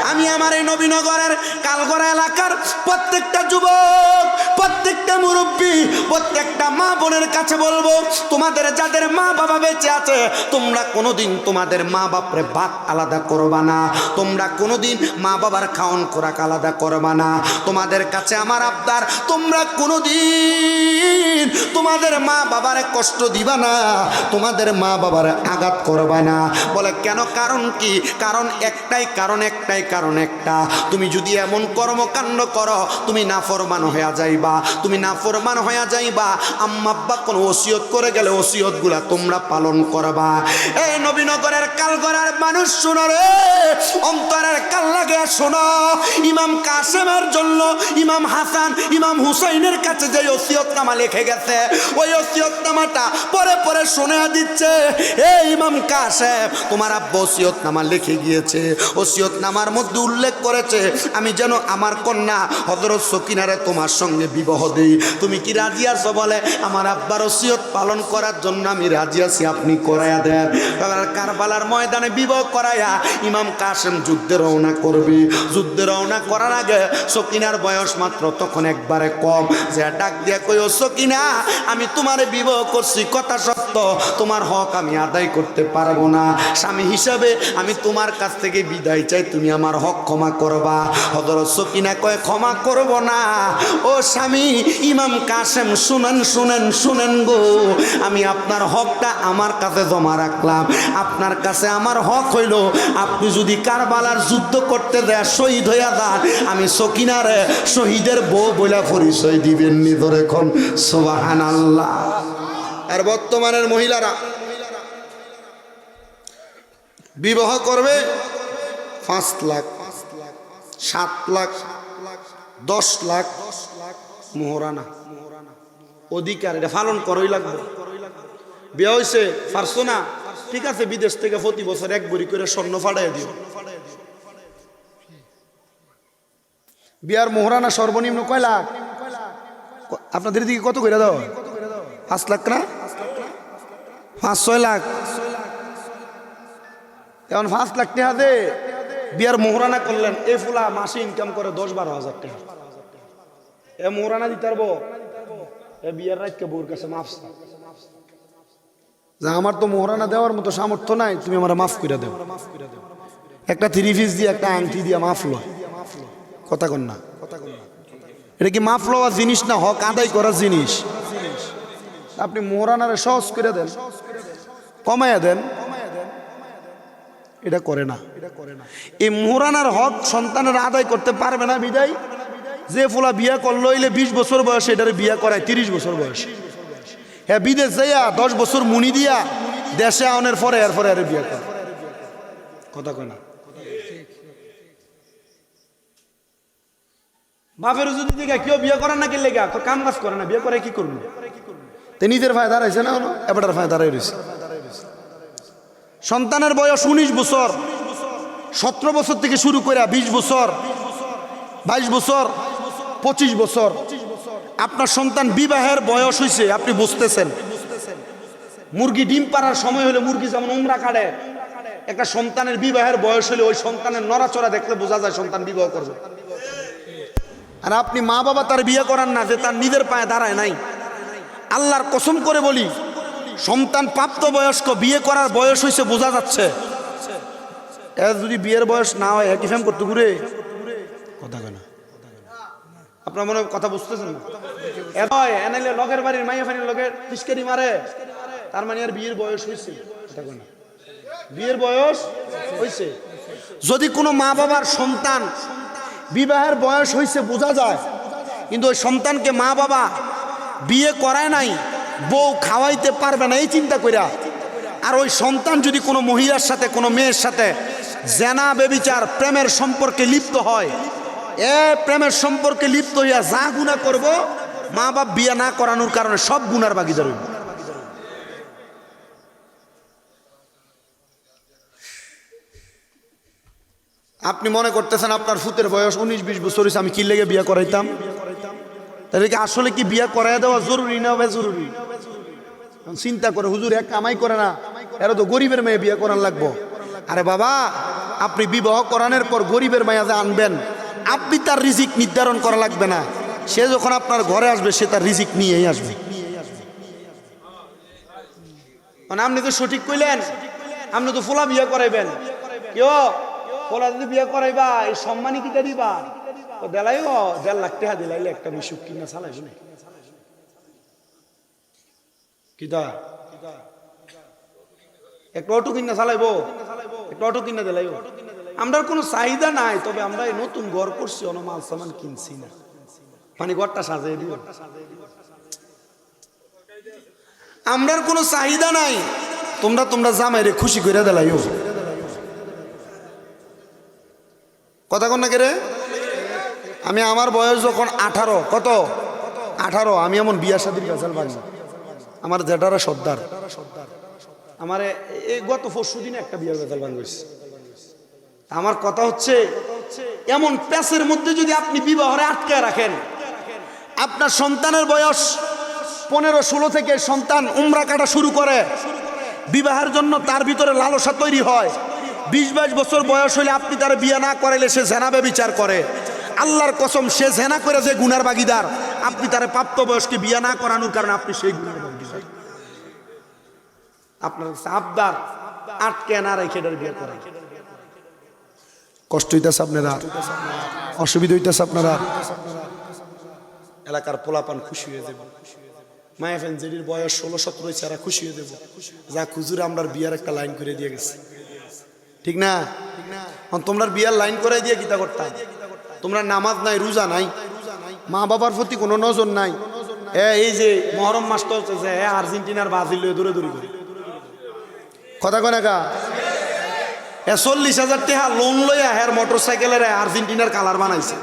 Speaker 1: আমি আমার এই নবীনগরের কালগড়া এলাকার প্রত্যেকটা যুবক, প্রত্যেকটা মুরব্বী, প্রত্যেকটা মা বোনের কাছে বলবো, তোমাদের যাদের মা বাবা বেঁচে আছে, তোমরা কোনোদিন তোমাদের মা বাপরে ভাত আলাদা করবা না, তোমরা কোনোদিন মা বাবার খাওয়ান খোরাক আলাদা করবা না। তোমাদের কাছে আমার আবদার, তোমরা কোনোদিন তোমাদের মা বাবারে কষ্ট দিবা না, তোমাদের মা বাবারে আঘাত করবা না। বলে কেন? কারণ কি? কারণ একটা, তুমি যদি এমন কর্মকাণ্ড করো তুমি নাফরমান হয়ে যাইবা, আম্মা আব্বা কোনো ওসিয়ত করে গেলে ওসিয়ত গুলা তোমরা পালন করবা। এই নবীনগরের কালগড়ার মানুষ শোনো রে, অন্তরের কাল লাগে শোনো, ইমাম কাসেমের জন্য ইমাম হাসান ইমাম হুসাইনের কাছে যে ওসিয়তনামা লিখে গেছে, ওই ওসিয়তনামাটা পরে শুনে দিচ্ছে, এই ইমাম কাসেম তোমার আব্বা ওসিয়তনামা লিখে গিয়েছে, ওসিয়তনামার মধ্যে উল্লেখ করেছে আমি যেন আমার কন্যা হযরত সকিনারে তোমার সঙ্গে বিবাহ দেই, তুমি কি রাজি আছো? বলে আমার আব্বার ওসিয়ত পালন করার জন্য আমি রাজি আছি, আপনি করায়া দেন। কারবালার ময়দানে বিবাহ করায়া ইমাম কাসেম যুদ্ধে রওনা করবে। যুদ্ধে রওনা করার আগে সকিনার বয়স মাত্র তখন একবারে কম, যে ডাক দিয়া কই, ও সকিনা, আমি তোমারে বিবাহ করছি, কথা সত্য, তোমার হক আমি আদায় করতে পারবো না, স্বামী হিসাবে আমি তোমার কাছ থেকে বিদায় চাই, তুমি আমার হক ক্ষমা করবা। হযরত সকিনা কয় ক্ষমা করব না। ও স্বামী ইমাম কাসেম শুনেন গো, আমি আপনার হকটা আমার কাছে জমা রাখলাম, আপনার কাছে আমার হক হইল আপনি যদি কারবালার যুদ্ধ করতে দেয় শহীদ হইয়া যান, আমি সকিনারে শহীদের বউ বইলা পরিচয় দিবেন নি? ধরে এখন সুবহানাল্লাহ। আর বর্তমানের মহিলারা বিবাহ করবে 5 লাখ 7 লাখ 10 লাখ মোহরানা অধিকার, এটা পালন করই লাগবে। বিয়ে হয়েছে পারছো না, ঠিক আছে, বিদেশ থেকে প্রতি বছর 1 ভরি করে স্বর্ণ ফাটাই দিও। বিয়ার মোহরানা সর্বনিম্ন কয় লাখ? আপনাদের দিকে কত করে দাও? 5 লাখ না, 5-6 লাখ। এখন 5 লাখ টাকা দে বিয়ার মোহরানা করলেন, এ ফুলা মাসে ইনকাম করে 10-12 হাজার টাকা, এ মোহরানা দিতে পারবো? এ বিয়ার রাতকে বউর কাছে মাফ, যা আমার তো মোহরানা দেওয়ার মতো সামর্থ্য নাই, তুমি আমার মাফ করে দেও, একটা 3 পিস দিয়ে একটা আংটি দিয়ে মাফ লো। কথা কন না, এটা কি মাফ লওয়া জিনিস না, হক আদায় করার জিনিস। আপনি মোহরানারে সহজ করে দেন, কমাইয়া দেন, এটা করে না। এই মোহরানার হক সন্তানের আদায় করতে পারবে না বিদায় যে ফুলা বিয়া করলো হইলে 20 বছর বয়সে এটারে বিয়া করায় 30 বছর বয়স। হ্যাঁ বিদেশ যাইয়া 10 বছর মুনি দিয়া দেশে আনের পরে এরপরে আরে বিয়া করে। কথা কয় না। বাপের যদি দিকে কেউ বিয়ে করে না কি লেগা কাম কাজ করে না, বিয়ে করে কি করবো? তে নিজের ফায়দা রয়েছে না, এবার ফায়দা রয়েছে। সন্তানের বয়স 19 বছর, 17 বছর থেকে শুরু করে 20 বছর, 22 বছর, 25 বছর আপনার সন্তান বিবাহের বয়স হয়েছে, আপনি বুঝতেছেন। মুরগি ডিম পাড়ার সময় হলে মুরগি যেমন উমরা কাটে, একটা সন্তানের বিবাহের বয়স হলে ওই সন্তানের নড়াচড়া দেখলে বোঝা যায় সন্তান বিবাহ করবে। আর আপনি মা বাবা তার বিয়ে করান না যে তার নিজের পায়ে দাঁড়ায় নাই। আল্লাহর কসম করে বলি, সন্তান প্রাপ্ত বয়স্ক বিয়ে করার বয়স হয়েছে বোঝা যাচ্ছে। এর যদি বিয়ের বয়স না হয় একই ফ্যাম করতে ঘুরে কথা কেনা। আপনার মনে কথা বুঝতেছেন না? এনাইলে লগের বাড়ির মাইয়া ফানির লগের ফিসকারি মারে, তার মানে আর বিয়ের বয়স হয়েছে। বিয়ের বয়স হয়েছে। যদি কোনো মা বাবার সন্তান বিবাহের বয়স হয়েছে বোঝা যায়, কিন্তু ওই সন্তানকে মা বাবা বিয়ে করায় নাই, বউ খাওয়াইতে পারবে না এই চিন্তা কইরা, আর ওই সন্তান যদি কোনো মহিলার সাথে কোনো মেয়ের সাথে জেনা বেবিচার প্রেমের সম্পর্কে লিপ্ত হয়, প্রেমের সম্পর্কে লিপ্ত হইয়া যা গুনাহ করব, মা বাপ বিয়ে না করানোর কারণে সব গুনার ভাগীদার হইব। আপনি মনে করতেছেন আপনার ফুতের বয়স 19-20 বছর হয়েছে, আমি কি লেগে বিয়ে করাইতাম? তাহলে কি আসলে কি বিয়ে করাই দেওয়া জরুরি না বেজরুরি? চিন্তা করে হুজুর এক কামাই করে না, এরা তো গরিবের মেয়ে বিয়ে করার লাগবো। আরে বাবা, আপনি বিবাহ করানোর পর গরিবের মেয়ে যে আনবেন, আপনি তার রিজিক নির্ধারণ করা লাগবে না। সে যখন আপনার ঘরে আসবে সে তার রিজিক নিয়েই আসবে। মানে আপনি তো সঠিক কইলেন, আপনি তো ফুলা বিয়ে করাইবেন, কেউ পোলা যদি বিয়ে করাইবা এই সম্মানী কিটা দিবা? ও দেলাই 1.5 লাখ টাকা দিলাইলে একটা মিশুক কিনা চালাইব না কিটা? একটা অটো কিনা চালাইবো, একটা অটো কিনা দিলাইব। আমরা কোনো চাহিদা নাই, তবে আমরা এই নতুন ঘর করছি, অন্য মাল সামান কিনছি না, মানে ঘরটা সাজাই দিব। আমরার কোনো চাহিদা নাই, তোমরা জামাইরে খুশি করে দিলাইও। কথা কন না কে রে? আমি আমার বয়স যখন 18, কত 18, আমি এমন বিয়া শাদির গাছাল বানি। আমার জেঠারা সর্দার, আমার এই গত 4 দিনে একটা বিয়ার গাছাল বান গেছে। আমার কথা হচ্ছে, এমন প্যাসের মধ্যে যদি আপনি বিবাহরে আটকে রাখেন, আপনার সন্তানের বয়স 15-16 থেকে সন্তান উমরা কাটা শুরু করে, বিবাহের জন্য তার ভিতরে লালসা তৈরি হয়। 20-22 বছর বয়স হইলে আপনি তার বিয়ে না করাইলে সে জেনা ব্যভিচার করে। আল্লাহর কসম, সে জেনা করে যে গুনার ভাগীদার, আপনি তার প্রাপ্ত বয়সকে বিয়ে না করানোর কারণে আপনি সেই গুনার ভাগীদার। আপনার আবদার আটকে না রেখে বিয়ে করেন। কষ্ট হইতেছে আপনারা, অসুবিধা হইতেছে আপনারা। এলাকার পোলাপান খুশি হয়ে যাবে, মায়া ফ্যানজেরির বয়স 16-17 হয়েছে, এরা খুশি হয়ে যাবো, যা খুজুর আমরা বিয়ার একটা লাইন করে দিয়ে গেছে। ঠিক না? তোমরা বিয়ার লাইন করে দিয়ে কিতা করতাম? তোমরা নামাজ নাই, রোজা নাই, মা বাবার প্রতি কোনো নজর নাই। এই যে মহরম মাস তো হচ্ছে, আর্জেন্টিনার ব্রাজিল দূরে দূরে করে কথা কয় না কা? 40,000 টাকা লোন লইয়া হ্যার মোটর সাইকেলের আর্জেন্টিনার কালার বানাইছে।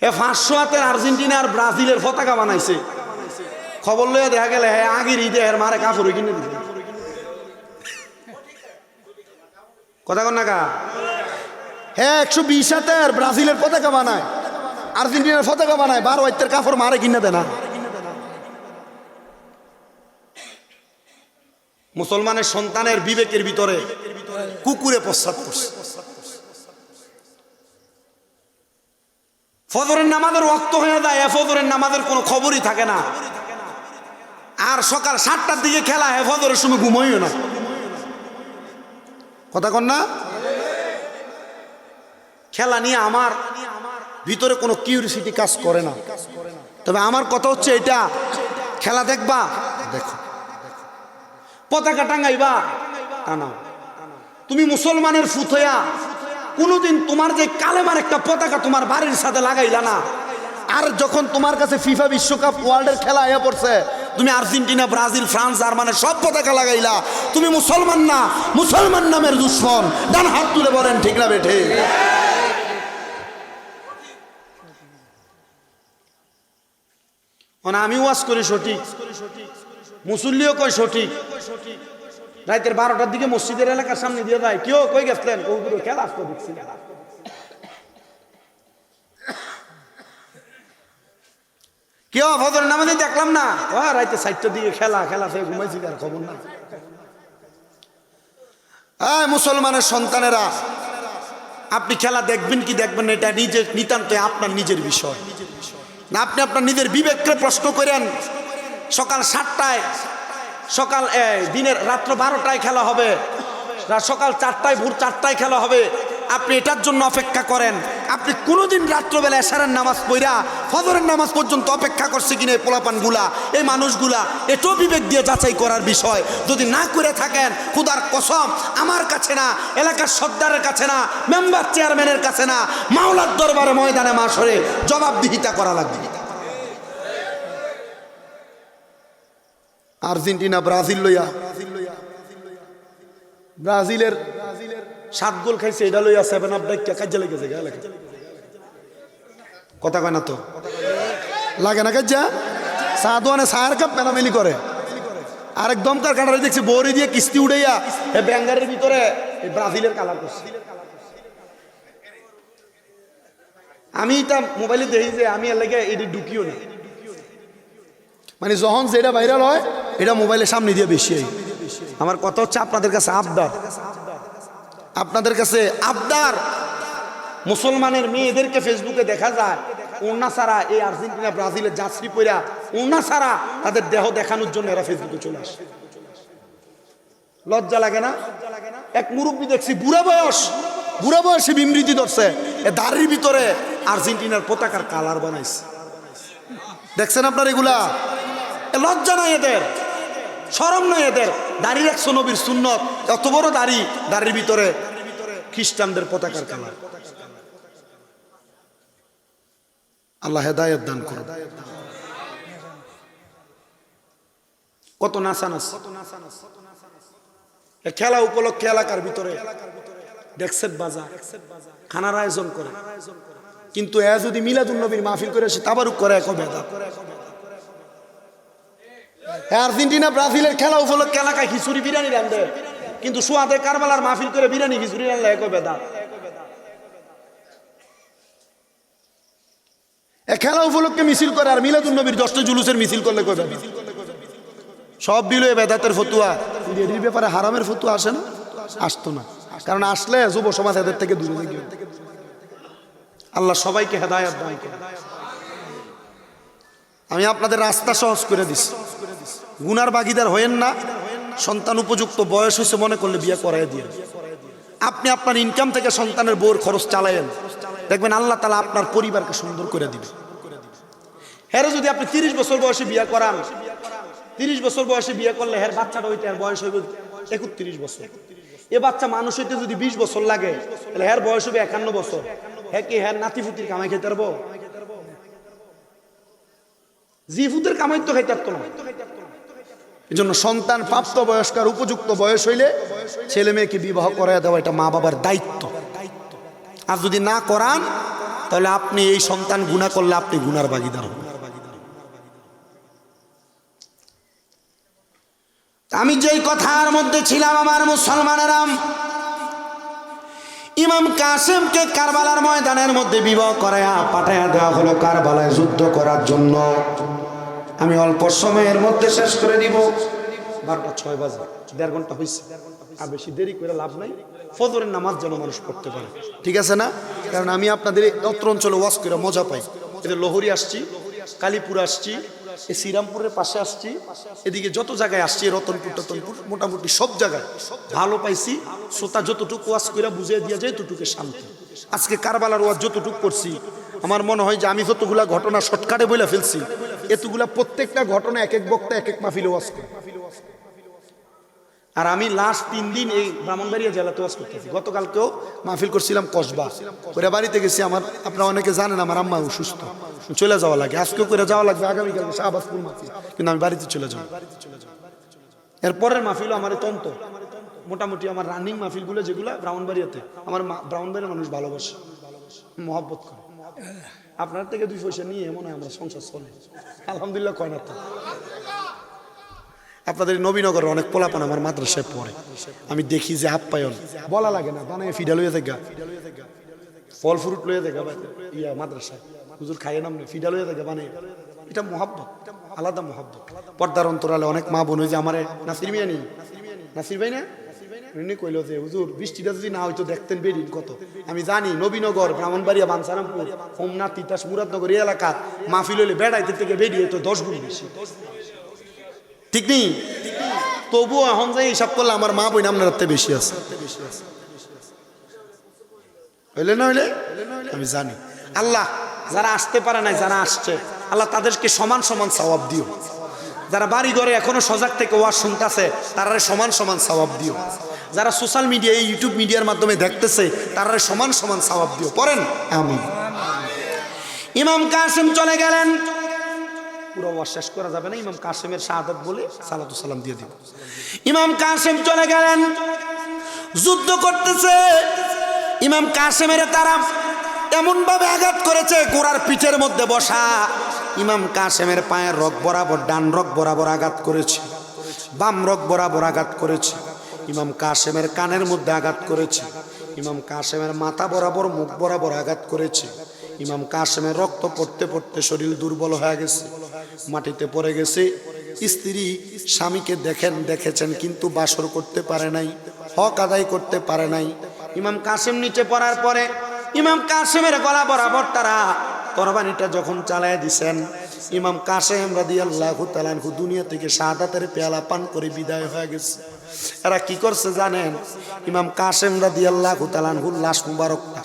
Speaker 1: 500 হাতের আর্জেন্টিনা আর ব্রাজিলের পতাকা বানাইছে। খবর লইয়া দেখা গেলে হ্যাঁ আগের ঈদে এর মারে কাপড় কিনে দিছে। কথা কন না কা? হ্যাঁ 120 হাতের ব্রাজিলের পতাকা বানায়, আর্জেন্টিনার পতাকা বানায়, 12 হাতের কাপড় মারে কিনে দেয় না। মুসলমানের সন্তানের বিবেকের ভিতরে কুকুরে প্রস্রাব করছে। ফজরের নামাজের ওয়াক্ত হয়ে যায়, ফজরের নামাজের কোনো খবরই থাকে না। আর সকাল 7টার দিকে খেলা, ফজরের সময় ঘুমাইও না। কথা কন না? খেলা নিয়ে আমার ভিতরে কোনো কিউরিসিটি কাজ করে না। তবে আমার কথা হচ্ছে এটা, খেলা দেখবা, দেখো, পতাকা টাঙ্গাইবা, টানাও। তুমি মুসলমানের ফুথয়া কোনোদিন তোমার যে কালেমার একটা পতাকা তোমার বাড়ির সাথে লাগাইলা না, আর যখন তোমার কাছে ফিফা বিশ্বকাপ ওয়ার্ল্ডের খেলা আয়া পড়ছে, তুমি আর্জেন্টিনা, ব্রাজিল, ফ্রান্স, জার্মানের সব পতাকা লাগাইলা, তুমি মুসলমান না, মুসলমান নামের দুশ্মন। ডান হাত তুলে বলেন ঠিক না বেঠে? মানে আমি ওয়াজ করি সঠিক, মুসল্লিও কয় সঠিক। রাতের 12টার দিকে মসজিদের এলাকার সামনে দিয়ে যায়, কেউ কই গেছিলেন? খেলা আসতো দেখছি। কেউ ফজরের নামাজে দেখলাম না, রাতে 4টার দিকে খেলা খেয়ে ঘুমাইছি, আর খবর না। মুসলমানের সন্তানেরা, আপনি খেলা দেখবেন কি দেখবেন না, এটা নিজের নিতান্ত আপনার নিজের বিষয় না। আপনি আপনার নিজের বিবেককে প্রশ্ন করেন। সকাল 7টায়, দিনের রাত্র 12টায় খেলা হবে, সকাল 4টায়, ভোর 4টায় খেলা হবে, আপনি এটার জন্য অপেক্ষা করেন। আপনি কোনোদিন রাত্রবেলা এশারের নামাজ পড়া ফজরের নামাজ পর্যন্ত অপেক্ষা করছে কিনা এই পোলাপানগুলা, এই মানুষগুলা? এটাও বিবেক দিয়ে যাচাই করার বিষয়। যদি না করে থাকেন, খোদার কসম, আমার কাছে না, এলাকার সর্দারের কাছে না, মেম্বার চেয়ারম্যানের কাছে না, মাওলার দরবারে ময়দানে মাশরে জবাবদিহিতা করা লাগবে। আর্জেন্টিনা ব্রাজিল লইয়া, ব্রাজিলের 7 গোল খাইছে, এটা লইয়া 7 আপ ডাইকা কাজে লেগেছে। কথা কয় না তো, লাগে না কাজা? সাদওয়ানে সায়ার কাপ মেলামেলি করে, আরেক দমকার কাটারে দেখছি বড়ি দিয়ে কিস্তি উড়াইয়া ব্যাঙ্গারের ভিতরে ব্রাজিলের কালার করছে। আমি এটা মোবাইলে দেখি যে আমি এর লেগে এটি ঢুকিও না, মানে যখন যেটা ভাইরাল হয় এটা মোবাইলের সামনে দিয়ে বেশি। আমার কথা হচ্ছে আপনাদের কাছে আবদার, আপনাদের কাছে আবদার, মুসলমানের মেয়েদেরকে ফেসবুকে দেখা যায় ওড়না ছাড়া, এই আর্জেন্টিনা ব্রাজিলের জার্সি পরা ওড়না ছাড়া তাদের দেহ দেখানোর জন্য এরা ফেসবুকে চলে আসে। লজ্জা লাগে না? এক মুরব্বী দেখছি বুড়া বয়সে বিমৃতি ধরছে, এ দাড়ির ভিতরে আর্জেন্টিনার পতাকার কালার বানাইছে। দেখছেন আপনার এগুলা? লজ্জা নাই এদের, শরম নাই এদের। দাড়ি রাখছো নবীর সুন্নত, এত বড় দাড়ির ভিতরে খ্রিস্টানদের পতাকার কালার। আল্লাহ হেদায়েত দান করুন। কত নাচানাচ খেলা উপলক্ষে এলাকার ভিতরে ডেক্সেট বাজা, খানার আয়োজন করে, কিন্তু এ যদি মিলাদুন নবীর মাহফিল করে সে তাবারুক করে, এক বেদাত। আর্জেন্টিনা ব্রাজিলের খেলা উপলক্ষে এলাকায় খিচুড়ি বিরিয়ানি রান্ধে, কিন্তু সুয়াদে কারবালার মাহফিল করে বিরিয়ানি খিচুড়ি রান্ধলে এক বেদাত। খেলা উপলক্ষে মিছিল করে আর মিলাদুন নবীর 10টা জুলুসের মিছিল করলে কই বেদাত? সব বিলো বেদাতের ফতুয়া। এর ব্যাপারে হারামের ফতুয়া আসে না? আসতো না, কারণ আসলে যুব সমাজ এদের থেকে দূরে থাকবে। আল্লাহ সবাইকে হেদায়েত দান করুন। আমি আপনাদের রাস্তা সহজ করে দিছি, গুনার ভাগীদার হয়েন না। সন্তান উপযুক্ত বয়স হয়েছে মনে করলে বিয়ে করাই দিয়ে আপনি আপনার ইনকাম থেকে সন্তানের বউর খরচ চালায়েন, দেখবেন আল্লাহ তাআলা আপনার পরিবারকে সুন্দর করে দিবে। হ্যাঁ, যদি আপনি 30 বছর বয়সে বিয়ে করান, 30 বছর বয়সে বিয়ে করলে হ্যাঁ বাচ্চাটা হইতে আর বয়স হইবে 31 বছর। এ বাচ্চা মানুষ হইতে যদি 20 বছর লাগে, তাহলে হ্যাঁ বয়স হবে 51 বছর। হ্যাঁ কি হ্যাঁ নাতিপুতির কামাই খেতে পারবো? জিফুদের কামাই তো খাইতে পারতো না। এই জন্য সন্তান প্রাপ্ত বয়স্কার উপযুক্ত বয়স হইলে ছেলে মেয়েকে বিবাহ করাইয়া দেওয়া এটা মা বাবার দায়িত্ব। আর যদি না করান, তাহলে আপনি এই সন্তান গুনাহ করলে আপনি গুনার ভাগীদার হবেন। আমি যেই কথার মধ্যে ছিলাম, আমার মুসলমানেরা, ইমাম কাসেমকে কারবালার ময়দানের মধ্যে বিবাহ করায়া পাঠায়া দেওয়া হলো কারবালায় যুদ্ধ করার জন্য। আমি অল্প সময়ের মধ্যে শেষ করে দিব। 12টা 6 বাজে, 1.5 ঘন্টা হয়েছে, আর বেশি দেরি করে লাভ নাই। ফজরের নামাজ যেন মানুষ পড়তে পারে, ঠিক আছে না? কারণ আমি আপনাদের অত্র অঞ্চলে ওয়াজ করে মজা পাই। এদের লোহরি আসছি, কালীপুর আসছি, এই শ্রীরামপুরের পাশে আসছি, এদিকে যত জায়গায় আসছি, রতনপুর মোটামুটি সব জায়গায় ভালো পাইছি। শ্রোতা যতটুকু ওয়াজ করে বুঝিয়ে দিয়ে যায় ততটুকু শান্তি। আজকে কারবালার ওয়াজ যতটুকু করছি, আমার মনে হয় যে আমি যতগুলা ঘটনা শর্টকাটে বলে ফেলছি, এতগুলা প্রত্যেকটা ঘটনা এক এক বক্তা এক এক মাহফিলে ওয়াজ করে। আর আমি লাস্ট 3 দিন এই ব্রাহ্মণবাড়িয়া জেলাতে ওয়াজ করতেছি। গতকালকেও মাহফিল করছিলাম কসবা, করে বাড়িতে গেছি। আমার আপনারা অনেকে জানেন আমার আম্মা অসুস্থ, চলে যাওয়া লাগে। আজকেও করে যাওয়া লাগবে, আগামীকালকে শাহবাজপুর মাহফিল, কিন্তু আমি বাড়িতে চলে যাবো। এরপরের মাহফিলও আমার তন্ত মোটামুটি আমার রানিং মাহফিলগুলো যেগুলো ব্রাহ্মণবাড়িয়াতে, আমার ব্রাহ্মণবাড়িয়ার মানুষ ভালোবাসে, মহব্বত করে। আপনার থেকে 2 পয়সা নিয়ে মনে হয় আমরা সংসার চলে, আলহামদুলিল্লাহ। কয় না তো? আপনাদের নবীনগরের অনেক পোলাপান আমার মাদ্রাসায় পড়ে, আমি দেখি যে আপ্যায়ন বলা লাগে না, বানায় ফিডা লইয়া দেখা, ফল ফ্রুট লইয়া দেখা ইয়া মাদ্রাসায় হুজুর খাইয়ে নামনে ফিডা লইয়া দেখা বানায়। এটা মহব্বত, আলাদা মহব্বত। পর্দার অন্তরালে অনেক মা বোন, যে আমার নাসির মিয়া নেই, নাসির ভাই না, উনি কইল যে হুজুর বৃষ্টিটা যদি না হয়তো দেখতেন বেরিন কত। আমি জানি নবীনগর, ব্রাহ্মণবাড়িয়া, বাঞ্ছারামপুর, হোমনা, তিতাস, মুরাদনগর এই এলাকার মাহফিল হইলে বেড়াইতে থেকে বেরিয়ে তো 10 গুণ বেশি, ঠিক নেই? তবুও এখন যাই হিসাব করলে আমার মা বোন আপনার হাতে বেশি আছে, হইলে না হইলে আমি জানি। আল্লাহ যারা আসতে পারে নাই, যারা আসছে, আল্লাহ তাদেরকে সমান সমান সওয়াব দিও। যারা বাড়ি ঘরে এখনো সজাগ থেকে ওয়াজ শুনতেছে, তারা সমান সমান সওয়াব দিও। যারা সোশ্যাল মিডিয়া, ইউটিউব মিডিয়ার মাধ্যমে দেখতেছে, তারা সমান সমান সওয়াব দিও। পড়েন আমিন। ইমাম কাসেম চলে গেলেন, পুরো ওয়াজ শেষ করা যাবে না, ইমাম কাসেমের শাহাদাত বলে সালাতু সালাম দিয়ে দিব। ইমাম কাসেম চলে গেলেন, যুদ্ধ করতেছে। ইমাম কাসেমের তারা এমন ভাবে আঘাত করেছে, ঘোড়ার পিঠের মধ্যে বসা। ইমাম কাসেমের পায়ের রগ বরাবর, ডান রগ বরাবর আঘাত করেছে, বাম রগ বরাবর আঘাত করেছে। ইমাম কাসেমের কানের মধ্যে আঘাত করেছে, ইমাম কাসেমের মাথা বরাবর, মুখ বরাবর আঘাত করেছে। ইমাম কাসেমের রক্ত পড়তে পড়তে শরীর দুর্বল হয়ে গেছে, মাটিতে পড়ে গেছে। স্ত্রী স্বামীকে দেখেছেন, কিন্তু বাসর করতে পারে নাই, হক আদায় করতে পারে নাই। ইমাম কাসেম নিচে পড়ার পরে ইমাম কাসেমের গলা বরাবর তারা তরবারিটা যখন চালায় দিছেন, ইমাম কাসেম রাদিয়াল্লাহু তাআলা আনহু দুনিয়া থেকে শাহাদাতের পেয়ালা পান করে বিদায় হয়ে গেছে। এরা কি করছে জানেন? ইমাম কাসেম রাদিয়াল্লাহু তাআলা আনহুর লাশ মুবারকটা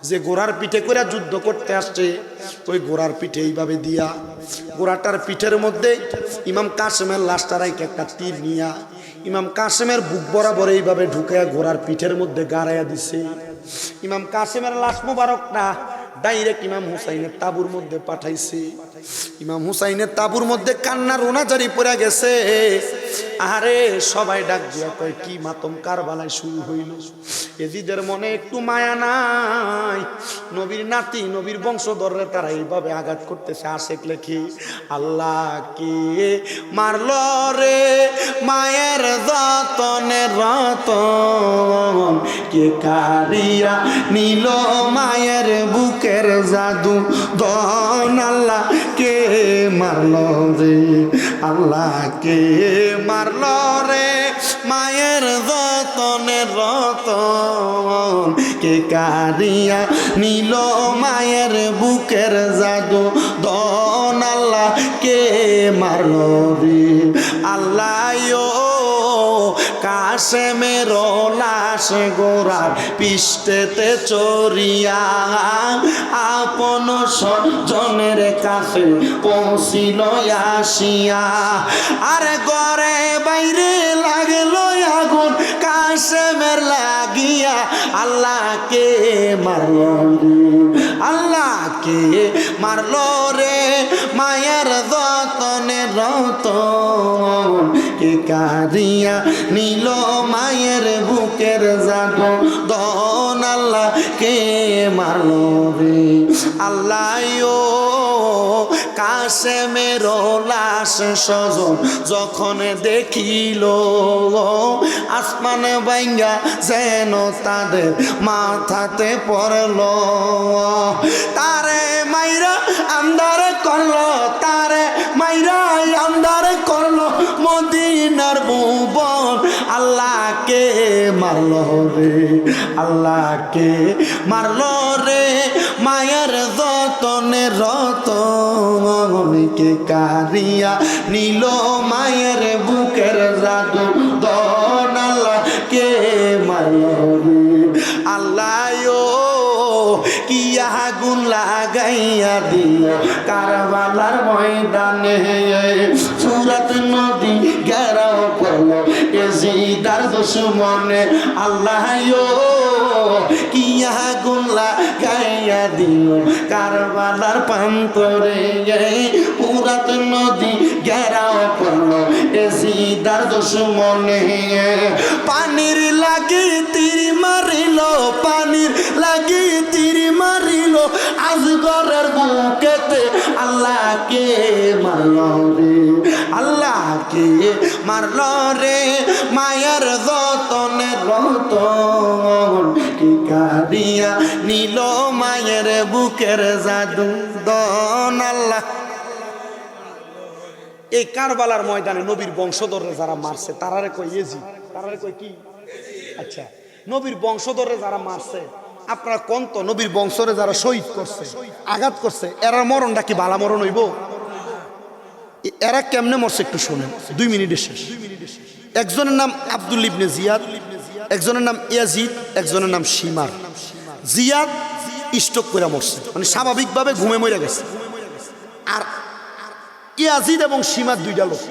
Speaker 1: যে ঘোড়ার পিঠে করে যুদ্ধ করতে আসছে, ওই ঘোড়ার পিঠে এইভাবে দিয়া, ঘোড়াটার পিঠের মধ্যে ইমাম কাসেমের লাশটা রাইকে একটা তীর নিয়া ইমাম কাসেমের বুক বরাবর এইভাবে ঢুকে ঘোড়ার পিঠের মধ্যে গাড়াইয়া দিছে। ইমাম কাসেমের লাশ মুবারকটা ডাইরেক্ট ইমাম হুসাইনের তাবুর মধ্যে পাঠাইছে। ইমাম হুসাইনের তাবুর মধ্যে কান্নার রোনাজারি পড়ে গেছে। আরে সবাই ডাক দিয়া কয়, কি মাতম কারবালায় শুরু হইল? এজিদের মনে একটু মায়া নাই? নবীর নাতি, নবীর বংশধররা তারা এইভাবে আঘাত করতেছে। আশেক লেখি, আল্লাহ কে মারল রে মায়ের যতনের রতন, কে কারিয়া নিল মায়ের বুকের জাদু দন। আল্লাহ কে মারল রে, আল্লাহ কে মারল রে মায়ের যতনের রতন, কে কারিয়া নিল মায়ের বুকের জাদু দন। আল্লাহ কে মারল রে, আল্লাহ কাসেমের লাশ গোড়ার পিষ্টেতে চড়িয়া আপন স্বজনের কাছে পৌঁছিল আসিয়া। আর ঘরে বাইরে লাগলো আগুন কাসেমের লাগিয়া। আল্লাহ কে মারল রে, আল্লাহ কে মারল রে মায়ের যতনের রতন, কে কারিয়া নিল মায়ের বুকের জাদু দন। আল্লাহ কে মারল রে, আল্লাহ কাসেমের লাশ স্বজন যখন দেখিল, আসমান ভাঙ্গা যেন তাদের মাথাতে পড়ল। তারে মাইরা আন্দার করলো, তারে মাইরা আন্দার করলো মদিনার ভুবন। আল্লাহ কে মারল রে, আল্লাহ কে মারল রে মায়ের যতনের রতন, কে কারিয়া নিল মায়ের বুকের জাদু দন। আল্লাহ কে মারল রে, আল্লাহ কি আগুন লাগাইয়া দিল কারবালার ময়দানে, সুরাত নদী ঘেরাও করলো এজিদার দুশমনে আল্লাহ কিয়া গুলা গাইয়া দিল কারবালার প্রান্তরে পুরাত নদী ঘেরাও করলো এজিদার দুশমনে পানির লাগি তীর মারিল পানির লাগি তীর মারিল আজগরের বুকেতে আল্লাহকে মারল রে আল্লাহকে মারল রে মায়ের যতনে রতন কি কারিয়া নিল মায়ের বুকের জাদু দন আল্লাহ। এই কারবালার ময়দানে নবীর বংশধররা যারা মারছে তারারে কই ইয়াজিদ, তারারে কই কি? আচ্ছা, নবীর বংশধররা যারা মারছে আপনারা কোন তো নবীর বংশরে যারা শহীদ করছে আঘাত করছে এরার মরণটা কি বালা মরণ হইব? এরা কেমনে মরছে একটু শুনেন, 2 মিনিটে শেষ। একজনের নাম আব্দুল ইবনে জিয়াদ, একজনের নাম ইয়াজিদ, একজনের নাম শিমার। জিয়াদ স্ট্রোক করে মরছে, মানে স্বাভাবিকভাবে ঘুমে মরে গেছে। আর ইয়াজিদ এবং শিমার 2টা লোক।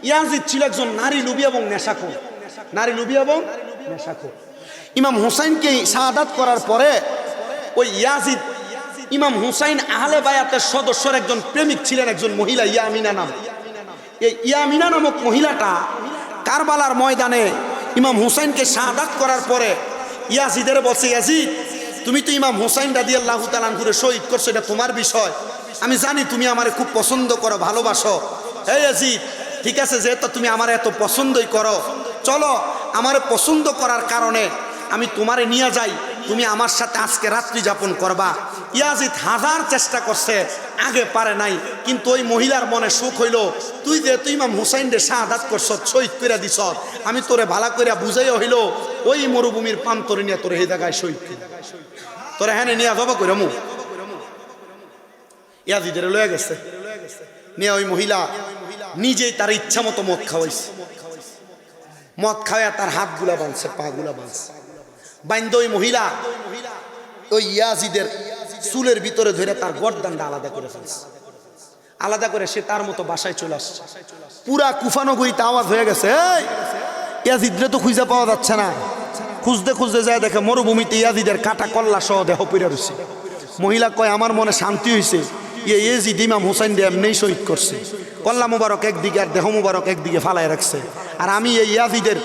Speaker 1: ইয়াজিদ ছিল একজন নারী লোভী এবং নেশাখোর, নারী লোভী এবং নেশাখোর। ইমাম হুসাইনকে শাহাদাত করার পরে ওই ইয়াজিদ, ইমাম হুসাইন আহলে বায়াতের সদস্যর একজন প্রেমিক ছিলেন, একজন মহিলা ইয়ামিনা নাম। এই ইয়ামিনা নামক মহিলাটা কারবালার ময়দানে ইমাম হুসাইনকে শাহাদাত করার পরে ইয়াজিদের বলছে, ইয়াজিদ তুমি তো ইমাম হুসাইন রাদিয়াল্লাহু তাআলা আনহুকে শহীদ করছো, এটা তোমার বিষয়, আমি জানি তুমি আমারে খুব পছন্দ করো, ভালোবাসো। হে ইয়াজিদ, ঠিক আছে, যেহেতু তুমি আমার এত পছন্দই করো, চলো আমারে পছন্দ করার কারণে আমি তোমারে নিয়ে যাই, তুমি আমার সাথে আজকে রাত্রি যাপন করবা। ইয়াজিদ হাজার চেষ্টা করছে, আগে পারে নাই, কিন্তু ওই মহিলার মনে সুখ হইল, তুই যে তুই ইমাম হুসাইনরে শাহাদাত করছ, শহীদ করে দিছ, আমি তোরে ভালো করে বুঝাইয়া হইল ওই মরুভূমির প্রান্তরে নিয়ে তোরে এই জায়গায় শহীদ তোরে হ্যাঁ নিয়ে যাবো করে মু। ইয়াজিদের লয়ে গেছে, নিয়ে ওই মহিলা নিজেই তার ইচ্ছা মতো মদ খাওয়াইছে। মদ খাওয়া তার হাতগুলা বাঁধছে, পাগুলা বাঁধছে, বাইন্ধ ওই মহিলা ওই ইয়াজিদের চুলের ভিতরে ধরে তার গর্দানটা আলাদা করে ফেলছে। আলাদা করে সে তার মতো বাসায় চলে আসছে। পুরা কুফানগরীতে আওয়াজ হয়ে গেছে, এই ইয়াজিদরে তো খুঁজে পাওয়া যাচ্ছে না। খুঁজতে খুঁজতে যায় দেখে মরুভূমিতে ইয়াজিদের কাটা কল্লা সহ দেহ পইরা রয়েছে। মহিলা কয়, আমার মনে শান্তি হয়েছে, ইয়াজিদ ইমাম হুসাইন দিয়ে এমনিই শহীদ করছে। কল্লা মুবারক একদিকে আর দেহ মুবারক একদিকে ফালাই রাখছে, আর আমি এই ইয়াজিদের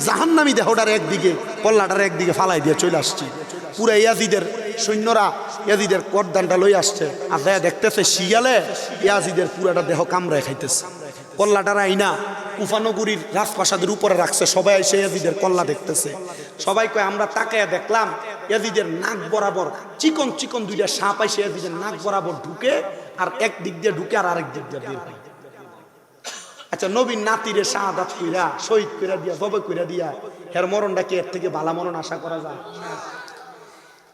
Speaker 1: জাহান্নামী দেহটার একদিকে, কল্লাটার একদিকে ফালাই দিয়ে চলে আসছি। পুরা ইয়াজিদের সৈন্যরা ইয়াজিদের করদানটা লই আসছে, আর দেখতেছে শিয়ালে ইয়াজিদের পুরাটা দেহ কামড়ায় খাইতেছে। কল্লাটার আইনা কুফানগরীর রাজপ্রাসাদের উপরে রাখছে, সবাই এসে ইয়াজিদের কল্লা দেখতেছে। সবাই কয়, আমরা তাকায়া দেখলাম ইয়াজিদের নাক বরাবর চিকন চিকন 2টা সাপ আইসে ইয়াজিদের নাক বরাবর ঢুকে, আর এক দিক দিয়ে ঢুকে আর আরেক দিক দিয়ে বের হয়। আচ্ছা, নবীর নাতিরে শাহাদাত কইরা শহীদ কইরা দিয়া জবাই কইরা দিয়া এর মরণটা কি এর থেকে ভালো মরণ আশা করা যায়?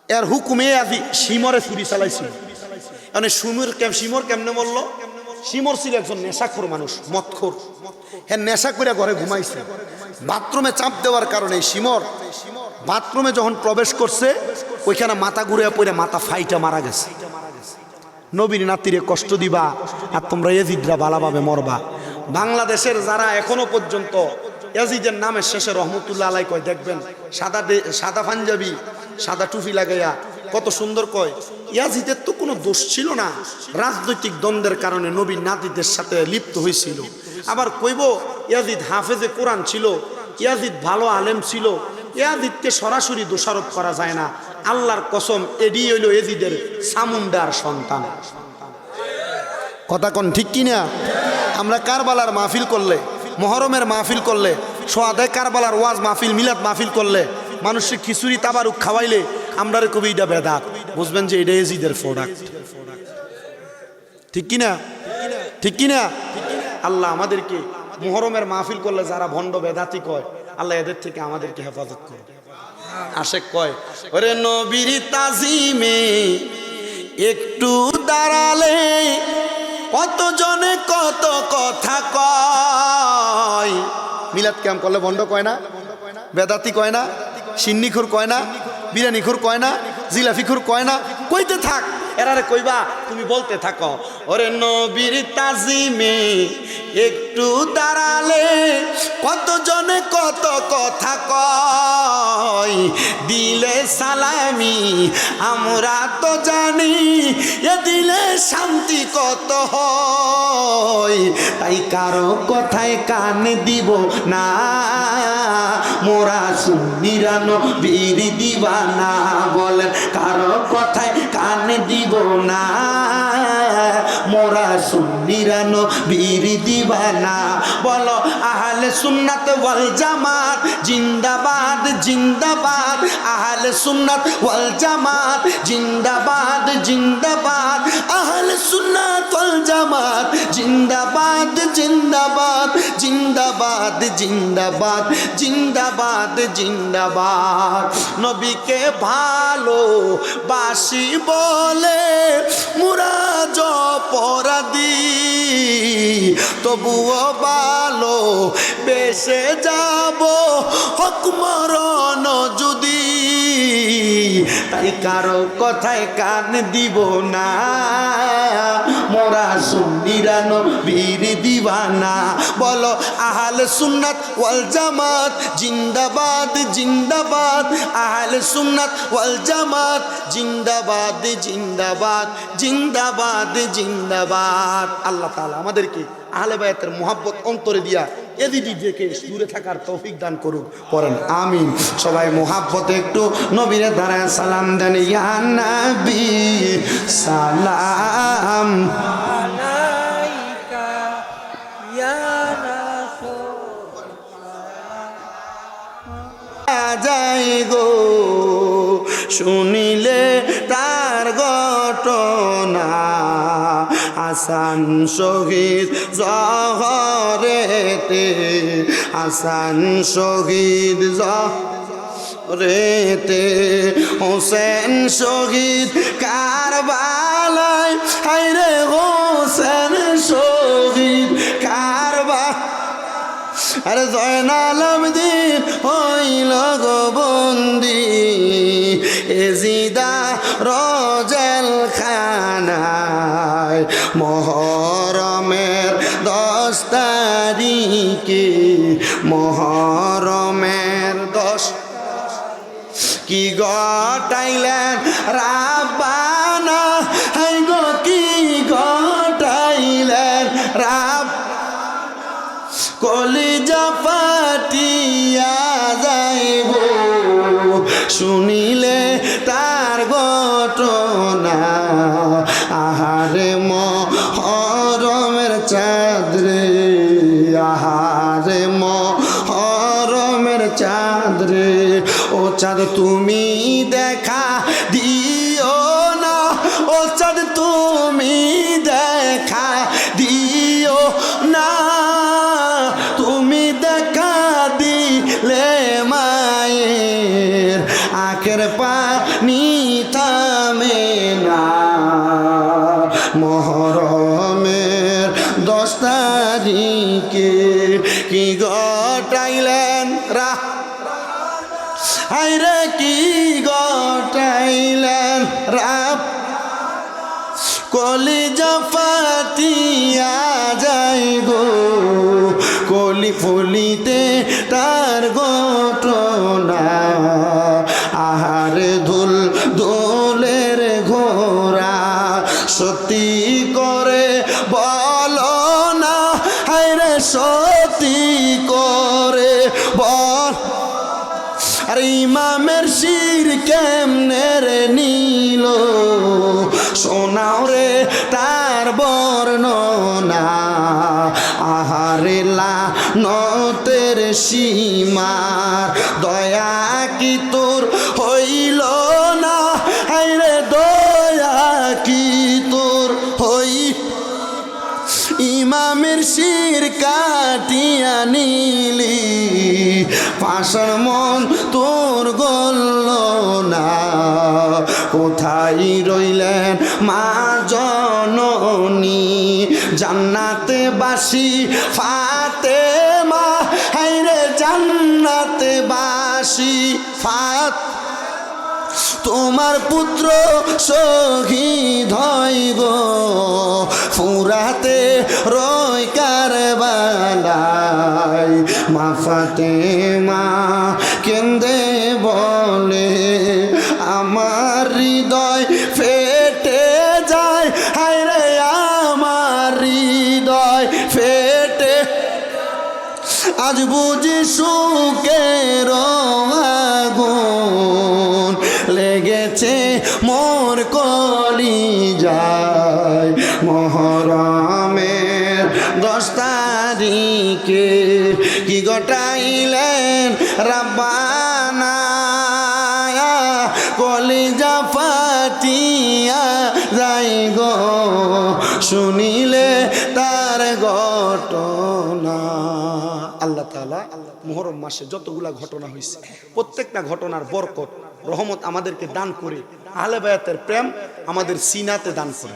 Speaker 1: এর হুকুমে আজি শিমরে ছুরি চালাইছিল। মানে শিমর কেমনে বলল? শিমর ছিল একজন নেশাখোর মানুষ, মদখোর। হ্যাঁ, নেশা করে ঘরে ঘুমাইছে। বাথরুমে চাপ দেওয়ার কারণে শিমর বাথরুমে যখন প্রবেশ করছে, ওইখানে মাথা ঘুরে পড়ে মাথা ফাইটা মারা গেছে। নবীর নাতিরে কষ্ট দিবা আর তোমরা ইয়াজিদরা ভালোভাবে মরবা। বাংলাদেশের যারা এখনো পর্যন্ত ইয়াজিদের নামের শেষে রহমতুল্লাহ আলাই কয়, দেখবেন সাদা পাঞ্জাবি, সাদা টুপি লাগাইয়া কত সুন্দর কয়। ইয়াজিদের তো কোনো দোষ ছিল না, রাজনৈতিক দ্বন্দ্বের কারণে নবীর নাতিদের সাথে লিপ্ত হয়েছিল। আবার কইব ইয়াজিদ হাফেজে কোরআন ছিল, ইয়াজিদ ভালো আলেম ছিল। ইয়াজিদকে সরাসরি দোষারোপ করা যায় না। আল্লাহর কসম, এডি হইল ইয়াজিদের সামুন্ডার সন্তান। কথা কোন ঠিক কিনা? আমরা কারবালার মাহফিল করলে, মহরমের মাহফিল করলে, সোয়াদায় কারবালার ওয়াজ মাহফিল, মিলাদ মাহফিল করলে, মানুষকে খিচুড়ি তাবারুক খাওয়াইলে আমরা কবি এটা বেদাত, বুঝবেন যে এটা ইয়াজিদের প্রোডাক্ট। ঠিক কিনা? ঠিক কিনা? আল্লাহ আমাদেরকে মুহরমের মাহফিল করলে যারা ভণ্ড বেদাতি কয়, আল্লাহ এদের থেকে আমাদেরকে হেফাজত করে। আশেক কয়, ওরে নবীর তাজিমে একটু দাঁড়ালে কত জনে কত কথা কয়। মিলাদ ক্যাম্প করলে ভণ্ড কয় না, বেদাতি কয় না, সিন্নিখুর কয় না, বিরিয়ানিখুর কয় না, জিলাফিখুর কয় না, কইতে থাক। এরারে কইবা তুমি বলতে থাকো, ওরে নবীর তাজিমে একটু দাঁড়ালে কতজনে কত কথা কয়, দিলে সালামি আমরা তো জানি, এ দিলে শান্তি কত হয়। তাই কারো কথায় কান দিব না, মোরা সুন্নিরা নবীর দিওয়ানা। বলেন কারো কথায় কান দিব না, মোরা সুন্নিরা নবীর দিওয়ানা। বলো আহলে সুন্নাত ওয়াল জামাত জিন্দাবাদ জিন্দাবাদ, আহলে সুন্নাত ওয়াল জামাত জিন্দাবাদ জিন্দাবাদ, আহলে সুন্নাত ওয়াল জামাত জিন্দাবাদ জিন্দাবাদ জিন্দাবাদ জিন্দাবাদ জিন্দাবাদ জিন্দাবাদ। নবীকে ভালো বাসি বলে মুরাজ অপরাধী, তবুও ভালো বেসে যাব হক মরণ যদি। তাই কারো কথায় কান দিব না, মোরা সুন্নিরা নবীর দিওয়ানা। বলো আহলে সুন্নাত ওয়াল জামাত জিন্দাবাদ জিন্দাবাদ, আহলে সুন্নাত ওয়াল জামাত জিন্দাবাদ জিন্দাবাদ জিন্দাবাদ জিন্দাবাদ। আল্লাহ তাআলা আমাদেরকে আহলে বায়াতের মুহাব্বত অন্তরে দিয়া এদিকে থেকে দূরে থাকার তৌফিক দান করুক। পড়েন আমিন। সবাই মুহাব্বতে একটু নবীরে দাঁড়ায় সালাম দেন। ইয়া নবী সালাম
Speaker 2: আলাইকা ইয়া রাসূল
Speaker 1: যাই গো, শুনিলে তার ঘটনা, হাসান শহীদ জহরেতে, হাসান শহীদ জহরেতে, হোসেন শহীদ কারবালায়, হায়রে হোসেন শহীদ কারবালায়, আরে জয়নাল আবদিন হইল গো বন্দি, এজিদা রজেল খানায়, মহরমের 10 তারিখে, মহরমের 10 কি ঘটাইলেন রাব্বানা, হাই গো কি ঘটাইলেন রাব, কলিজা ফাটিয়া যাইব শুনিলে তার ঘটনা, আহারে মহরমের চাঁদ রে, আহারে মহরমের চাঁদ রে, ও চাঁদ তুমি দেখা দিও না, ও চাঁদ তুমি দেখা দিও না, তুমি দেখা দিলে মায়ের আখের পানি থামে না, মহরমের 10 তারিখে কি ঘটাইলেন রা, হায়রে কি ঘটাইলেন রাব, কলিজা ফাটিয়া যাই গো, কলি ফুলিতে তার ঘটনা, আহারে ধুল দোলের ঘোরা, সত্যি করে বলো না, হায়রে সত্যি করে বল, আর ইমামের শির কেমনে রে নিল, শোনাও রে তার বর্ণনা, আহারে লানতের সীমার দয়া কি তোর হইল না, হায়রে দয়া কি তোর হই, ইমামের শির কাটিয়া নিলি, পাষাণ মন তোর গল্ল না, কোথায় রইলেন মা জননী, জান্নাতে বাসি ফাতেমা, হায়রে জান্নাতে বাসি ফাত, তোমার পুত্র শহীদ হয় গো ফুরাতে রয় কারবালায় মা ফাতেমা কেন্দে বলে আমার হৃদয় ফেটে যায় হায় রে আমার হৃদয় ফেটে আজ বুঝি সুখের আগুন লেগেছে মোর কলিজায় মুহররমের 10 তারিখে কি ঘটাইলেন রাব্বানা কলিজা ফাটিয়া যাই গো শুনিলে তার ঘটনা। আল্লাহ তাআলা মুহররম মাসে যতগুলা ঘটনা হয়েছে প্রত্যেকটা ঘটনার বরকত রহমত আমাদেরকে দান করে আহলে বায়াতের প্রেম আমাদের সিনাতে দান করে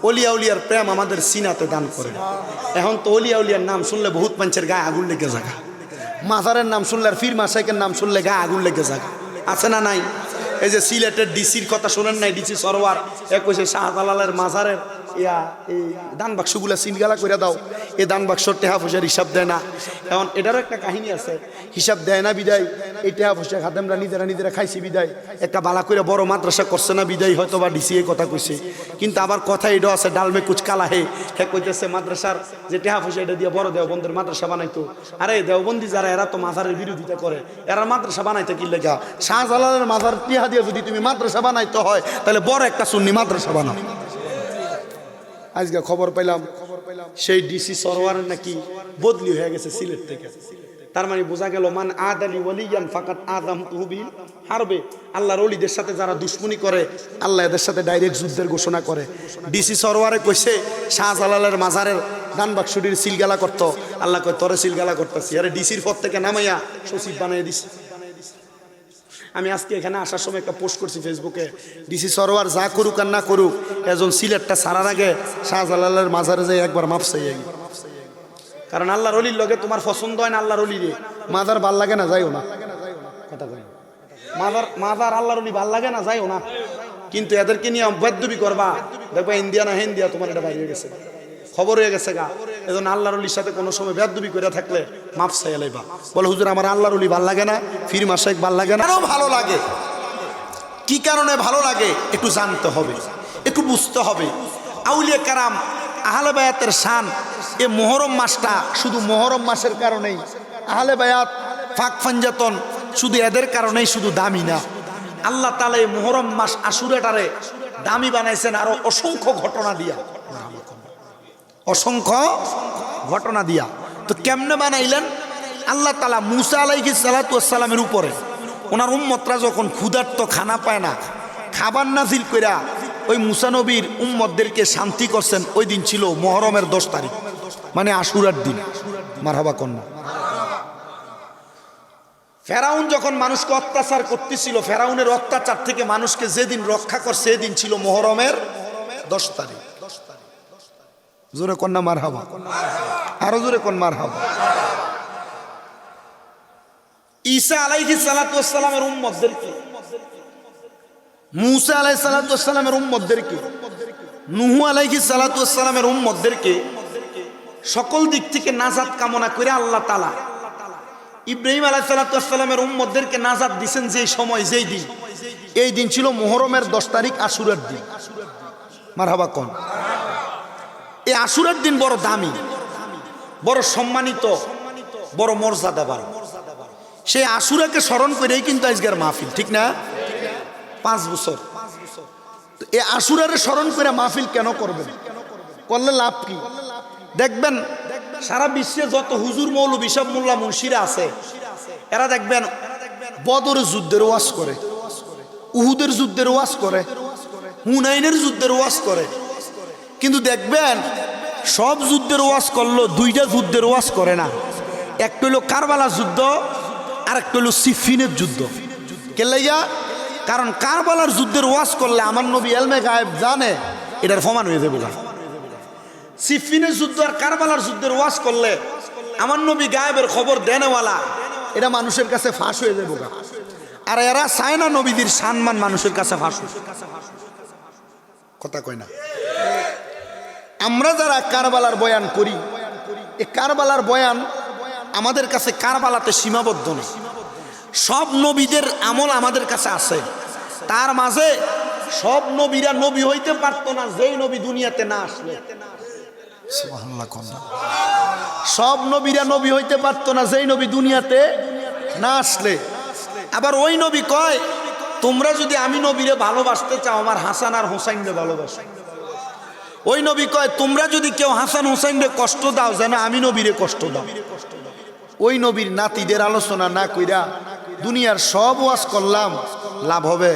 Speaker 1: অলিয়া উলিয়ার প্রেম আমাদের সিনাতে দান করে। এখন তো অলিয়া উলিয়ার নাম শুনলে বহুত মানুষের গায়ে আগুন লেগে জায়গা, মাজারের নাম শুনলে আর ফির মাসাইকের নাম শুনলে গায়ে আগুন লেগে জায়গা, আছে না নাই? এই যে সিলেটের ডিসির কথা শোনেন নাই, ডিসি সরওয়ার কইছে শাহজালালের মাজারের এই দান বাক্সগুলা সিলগালা করে দাও, এই দান বাক্সর টেহা পয়সার হিসাব দেয় না। এখন এটারও একটা কাহিনী আছে, হিসাব দেয় না বিদায় এই টেহা পয়সা খাদেমরা নিজেরা খাইছে বিদায়, একটা বালা করে বড় মাদ্রাসা করছে না বিদায় হয়তো বা ডিসি এই কথা কইছে। কিন্তু আবার কথা এটাও আছে ডালমে কুচকালা হে কইতেছে মাদ্রাসার যে টেহা পয়সা এটা দিয়ে বড় দেওবন্দের মাদ্রাসা বানাইতো। আরে দেওবন্দি যারা এরা তো মাজারের বিরোধিতা করে, এরা মাদ্রাসা বানাইতে কি লেগা? শাহজালালের মাজার টেহা দিয়ে যদি তুমি মাদ্রাসা বানাইতে হয় তাহলে বড় একটা সুন্নি মাদ্রাসা বানাও। আজকে খবর পেলাম সেই ডিসি সরওয়ারের নাকি বদলি হয়ে গেছে সিলেট থেকে। তার মানে বোঝা গেল মান আদালি ওয়ালিয়ান ফাকাত আদম তুবিল হারবে। আল্লাহর ওলিদের সাথে যারা দুশ্মনী করে আল্লাহ এদের সাথে ডাইরেক্ট যুদ্ধের ঘোষণা করে। ডিসি সরওয়ারে কইছে শাহজালালের মাজারের দান বাক্সটির সিলগালা করতো, আল্লাহ কয় তোরে সিলগালা করতেছি। আরে ডিসির পদ থেকে নামাইয়া সচিব বানিয়ে দিছে। আমি আজকে এখানে আসার সময় একটা পোস্ট করছি ফেসবুকে, ডিসি সরওয়ার যা করুক আর না করুক এজন সিলেটটা ছাড়ার আগে শাহজালালের মাজারে যাই একবার মাপ চাই। কারণ আল্লাহর ওলির লগে তোমার পছন্দ হয় না, আল্লাহর ওলিরে মাজার ভাল লাগে না যাইও না, কথা কই মাজার আল্লাহর ওলি ভাল লাগে না যাইও না। কিন্তু এদেরকে নিয়ে বেদবি করবা, দেখবা ইন্ডিয়া না হিন্দিয়া তোমার এটা বাইরে গেছে, খবর হয়ে গেছে গা। এজন্য আল্লাহর ওলির সাথে কোনো সময় বেদবি করে থাকলে মাপ চাই লাইবা, বলে হুজুর আমার আল্লাহর ওলি ভাল লাগে না, ফির মাসাইক ভাল লাগে না। ভালো লাগে কি কারণে ভালো লাগে একটু জানতে হবে, একটু বুঝতে হবে। আউলিয়া কারাম আহলে বায়াতের শান এ মুহররম মাসটা শুধু মুহররম মাসের কারণেই, আহলে বায়াত ফাক ফাঞ্জাতন শুধু এদের কারণেই শুধু দামি না। আল্লাহ তাআলা এই মুহররম মাস আশুরাটারে দামি বানাইছেন আরো অসংখ্য ঘটনা দিয়া, অসংখ্য ঘটনা দিয়া। তো কেমনে বানাইলেন? আল্লাহ তাআলা মুসা আলাইহিস সালাতু ওয়াস সালামের উপরে ওনার উম্মতরা যখন ক্ষুধার্ত খানা পায় না, খাবার নাজিল কইরা ওই মুসা নবীর উম্মতদেরকে শান্তি করছেন। ওই দিন ছিল মুহররমের 10 তারিখ, মানে আশুরার দিন। মারহাবা কন্যা। ফেরাউন যখন মানুষকে অত্যাচার করতেছিল, ফেরাউনের অত্যাচার থেকে মানুষকে যেদিন রক্ষা করছে সেদিন ছিল মুহররমের 10 তারিখ। জোরে কন্যা মারহাবা, আরো জোরে কোন মারহাবা। ঈসা আলাইহিস সালাতু ওয়াস সালামের উম্মতদেরকে, মুসা আলাইহিস সালাতু ওয়াস সালামের উম্মতদেরকে, নূহ আলাইহিস সালাতু ওয়াস সালামের উম্মতদেরকে সকল দিক থেকে নাজাত কামনা করে আল্লাহ তাআলা ইব্রাহিম আলাইহিস সালাতু ওয়াস সালামের উম্মতদেরকে নাজাত দিবেন যে সময়, যেই দিন, এই দিন ছিল মুহররমের 10 তারিখ আশুরার দিন। মারহাবা কোন। এই আশুরার দিন বড় দামি, বড় সম্মানিত, বড় মর্যাদাবান। সেই আশুরাকে স্মরণ করেই কিন্তু আজকের মাহফিল, ঠিক না? 5 বছর এই আশুরারে স্মরণ করে মাহফিল কেন করবেন? করলে লাভ কি? দেখবেন সারা বিশ্বে যত হুজুর মৌলবী সব মোল্লা মুন্সিরা আছে, এরা দেখবেন বদরের যুদ্ধের ওয়াজ করে, উহুদের যুদ্ধের ওয়াজ করে, হুনাইনের যুদ্ধের ওয়াজ করে। কিন্তু দেখবেন সব যুদ্ধের ওয়াজ করলো, 2টা যুদ্ধের ওয়াজ করে না। একটা হলো কারবালার যুদ্ধ, আর একটা হলো সিফিনের যুদ্ধ। কে লাইয়া? কারণ কারবালার যুদ্ধের ওয়াজ করলে আমার নবী এলমে গায়েব জানে, এটার প্রমাণ হয়ে যাবে। সিফিনের যুদ্ধ আর কারবালার যুদ্ধের ওয়াজ করলে আমার নবী গায়েবের খবর দেনেওয়ালা, এটা মানুষের কাছে ফাঁস হয়ে যাবে। আর এরা চায় না নবীদের সম্মান মানুষের কাছে ফাঁসুক। কথা কয় না? আমরা যারা কারবালার বয়ান করি, এই কারবালার বয়ান আমাদের কাছে কারবালাতে সীমাবদ্ধ না। সব নবীদের আমল আমাদের কাছে আছে। তার মাঝে সব নবীরা নবী হইতে পারতো না যেই নবী দুনিয়াতে না আসলে। সুবহানাল্লাহ। সব নবীরা নবী হইতে পারতো না যেই নবী দুনিয়াতে না আসলে। আবার ওই নবী কয়, তোমরা যদি আমি নবীরে ভালোবাসতে চাও, আমার হাসান আর হোসাইনরে ভালোবাসো। ওই নবী কয়, তোমরা যদি কেউ হাসান হোসাইনরে কষ্ট দাও, যেন আমি নবীরে কষ্ট দাও। ওই নবীর নাতিদের আলোচনা না কইরা দুনিয়ার সব ওয়াজ করলাম, লাভ হবে?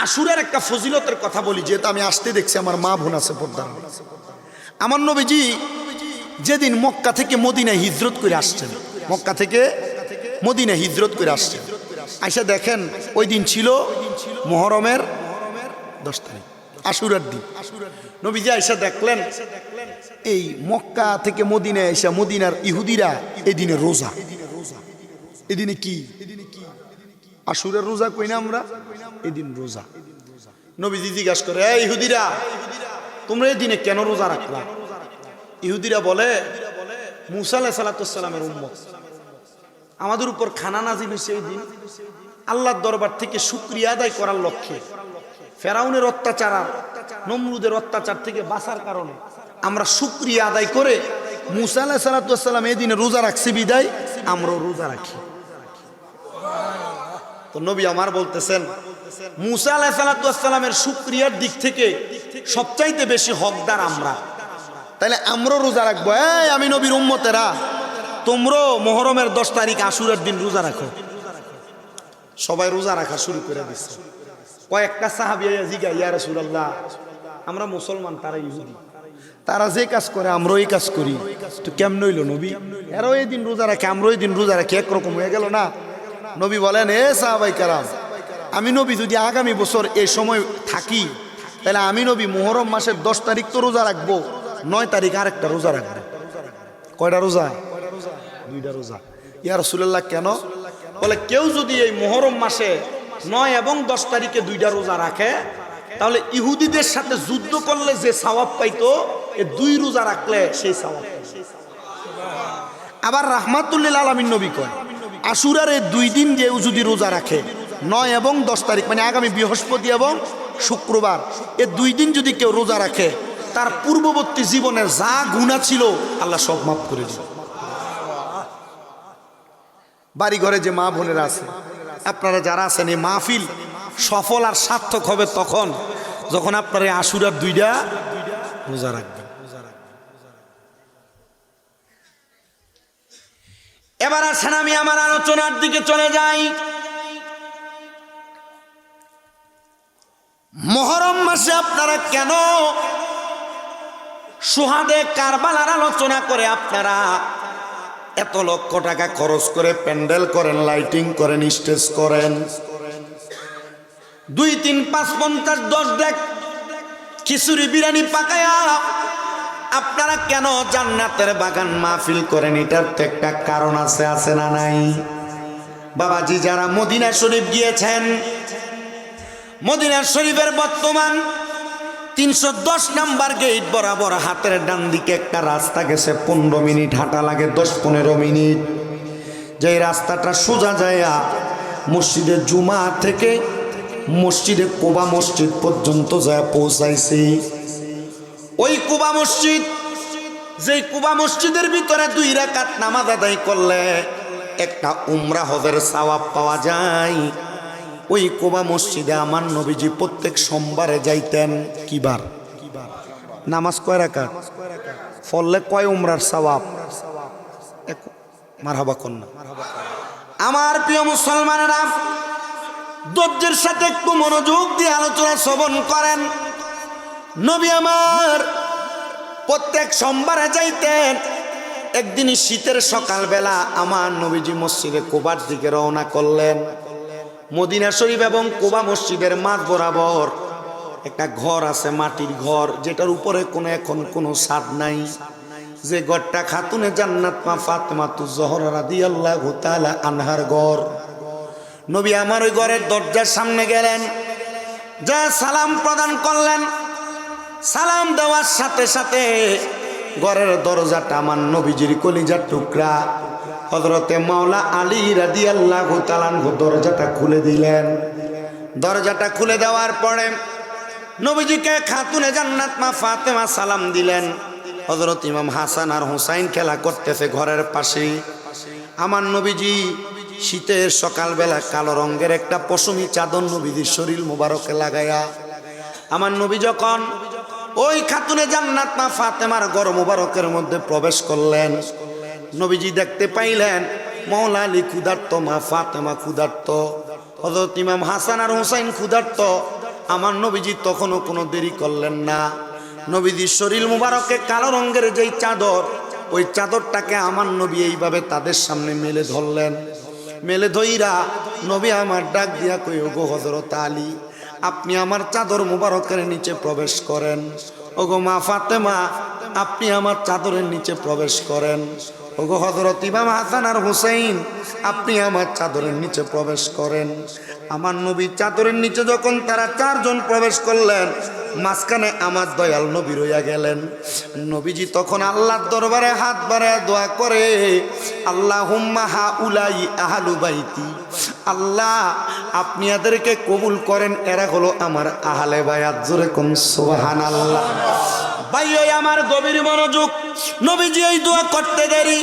Speaker 1: আশুরার একটা ফজিলতের কথা বলি, যেহেতু আমি আসতে দেখছি আমার মা বোন আছে পর্দা। আমার নবীজি যেদিন মক্কা থেকে মদিনায় হিজরত করে আসছেন, মক্কা থেকে মদিনায় হিজরত করে আসছেন, আইসা দেখেন ওই দিন ছিল মুহররমের 10 তারিখ, আশুরার দিন। নবীজি আইসা দেখলেন এই মক্কা থেকে মদিনায় আইসা মদিনার ইহুদিরা এই দিনে রোজা। এই দিনে কি? আশুরার রোজা কই না আমরা, এই দিন রোজা। নবীজি জিজ্ঞাসা করে, এই ইহুদিরা, তোমরা এই দিনে কেন রোজা রাখলা? ইহুদিরা বলে, মুসা আলাইহিস সালামের উম্মত, আমাদের উপর খানা নাজিল হয়েছে এই দিন, আল্লাহর দরবার থেকে শুকরিয়া আদায় করার লক্ষ্যে, ফেরাউনের অত্যাচার আর নমরুদের অত্যাচার থেকে বাঁচার কারণে আমরা শুকরিয়া আদায় করে মুসা আলাইহিস সালাম এই দিনে রোজা রাখছি বিদায় আমরাও রোজা রাখি। তো নবী আমার বলতেছেন, মুসা আলাইহিস সালামের শুকরিয়ার দিক থেকে সবচাইতে বেশি হকদার আমরা, তাহলে আমরাও রোজা রাখবো। এই আমি নবীর উম্মতেরা, তোমরাও মুহররমের 10 তারিখ আশুরার দিন রোজা রাখো। সবাই রোজা রাখা শুরু করে দিচ্ছে। কয়েকটা সাহাবী জিজ্ঞাসা, ইয়া রাসূলুল্লাহ, আমরা মুসলমান, তারা ইহুদি, তারা যে কাজ করে আমরাও এই কাজ করি, তো কেমন হইল নবী? এরাও এই দিন রোজা রাখে, আমরাও এই দিন রোজা রাখি, একরকম হয়ে গেল না? নবী বলেন, এ সাহাবায়ে কেরাম, আমি নবী যদি আগামী বছর এই সময় থাকি, তাহলে আমি নবী মুহররম মাসের 10 তারিখ তো রোজা রাখবো, 9 তারিখ আরেকটা রোজা রাখবো। কয়টা রোজা? 2টা রোজা। ইয়া রাসূলুল্লাহ, কেন? বলে, কেউ যদি এই মুহররম মাসে 9 এবং 10 তারিখে 2টা রোজা রাখে, তাহলে ইহুদিদের সাথে যুদ্ধ করলে যে সওয়াব পাইতো, এই 2 রোজা রাখলে সেই সওয়াব। আবার রাহমাতুল লিল আলামিন নবী কয়, আশুরার এই 2 দিন যে যদি রোজা রাখে, 9 এবং 10 তারিখ, মানে আগামী বৃহস্পতি এবং শুক্রবার, এই 2 দিন যদি কেউ রোজা রাখে, তার পূর্ববর্তী জীবনের যা গুনাহ ছিল আল্লাহ সব মাফ করে দিবেন। বাড়ি ঘরে যে মা বোনেরা আছে, আপনারা যারা আছেন, এই মাহফিল সফল আর সার্থক হবে তখন যখন আপনারা আশুরার 2টা রোজা রাখবেন। এবার আসেন আমি আমার আলোচনার দিকে চলে যাই। মুহররম মাসে আপনারা কেন শুহাদে কারবালার আলোচনা করে আপনারা এত লক্ষ টাকা খরচ করে প্যান্ডেল করেন, লাইটিং করেন, স্টেজ করেন, 2, 3, 5, 50, 10 ডেক খিচুড়ি বিরিয়ানি পাকায়া আপনারা কেন জান্নাতের বাগান মাহফিল করেন? এটার তো একটা কারণ আছে, আছে না নাই? বাবাজি, যারা মদিনা শরীফ গিয়েছেন, মদিনা শরীফের বর্তমান 310 নাম্বার গেট বরাবর হাতের ডান দিকে একটা রাস্তা গেছে, 15 মিনিট হাঁটা লাগে, 10-15 মিনিট। যে রাস্তাটা সোজা যায় মসজিদে জুমা থেকে মসজিদে কুবা মসজিদ পর্যন্ত যায় পৌঁছাইছি। ওই কুবা মসজিদ, যেই কুবা মসজিদের ভিতরে 2 রাকাত নামাজ আদায় করলে একটা উমরা হজের সওয়াব পাওয়া যায়। ওই কুবা মসজিদে আমার নবীজি প্রত্যেক সোমবারে যাইতেন। কি বার? নামাজ কয় রাকাত পড়লে কয় উমরার সওয়াব? মারহাবা কন্যা। আমার প্রিয় মুসলমানেরা, ধৈর্যের সাথে একটু মনোযোগ দিয়ে আলোচনা শ্রবণ করেন। নবী আমার প্রত্যেক সোমবারে যাইতেন। একদিন শীতের সকালবেলা আমার নবীজি মসজিদে কুবার দিকে রওনা করলেন। মদিনা শরীফ এবং কুবা মসজিদের মাঝ বরাবর একটা ঘর আছে, মাটির ঘর, যেটার উপরে এখন কোনো ছাদ নাই। যে ঘরটা খাতুনে জান্নাত মা ফাতেমাতুজ জোহরা রাদিয়াল্লাহু তাআলা আনহার ঘর। নবী আমার ওই ঘরের দরজার সামনে গেলেন, যা সালাম প্রদান করলেন। সালাম দেওয়ার সাথে সাথে ঘরের দরজাটা আমার নবীজির কলিজার টুকরা হযরতে মাওলা আলী রাদিয়াল্লাহু তাআলা আনহু দরজাটা খুলে দিলেন। দরজাটা খুলে দেওয়ার পরে নবীজিকে খাতুনে জান্নাত মা ফাতেমা সালাম দিলেন। হযরত ইমাম হাসান আর হুসাইন খেলা করতেছে ঘরের পাশে। আমার নবীজি শীতের সকালবেলা কালো রঙের একটা পশমি চাদর নবীজির শরীর মোবারকে লাগায়া আমার নবী যখন ওই খাতুনে জান্নাত মা ফাতেমার ঘর মোবারকের মধ্যে প্রবেশ করলেন, নবীজি দেখতে পাইলেন মাওলা আলী ক্ষুধার্ত, মা ফাতেমা ক্ষুধার্ত, হযরত ইমাম হাসান আর হুসাইন ক্ষুধার্ত। আমার নবীজি তখনও কোনো দেরি করলেন না। নবীজির শরীর মুবারকে কালো রঙের যেই চাদর, ওই চাদরটাকে আমার নবী এইভাবে তাদের সামনে মেলে ধরলেন। মেলে ধইরা নবী আমার ডাক দিয়া কই, ওগো হযরত আলী, আপনি আমার চাদর মুবারকের নিচে প্রবেশ করেন। ওগো মা ফাতেমা, আপনি আমার চাদরের নিচে প্রবেশ করেন। ওগো হযরত ইমাম হাসান আর হুসাইন, আপনি আমার চাদরের নিচে প্রবেশ করেন। আমার নবী চাদরের নিচে যখন তারা চারজন প্রবেশ করলেন, মাঝখানে আমার দয়াল নবী রইয়া গেলেন। নবীজি তখন আল্লাহর দরবারে হাত বাড়ায় দোয়া করে, আল্লাহুম্মা হাউলাই আহলু বাইতি, আল্লাহ আপনি এদেরকে কবুল করেন, এরা হলো আমার আহলে বায়াত। জোরে কোন সুবহানাল্লাহ। ভাই ওই আমার গভীর মনোযোগ, নবীজি এই দোয়া করতে দেরি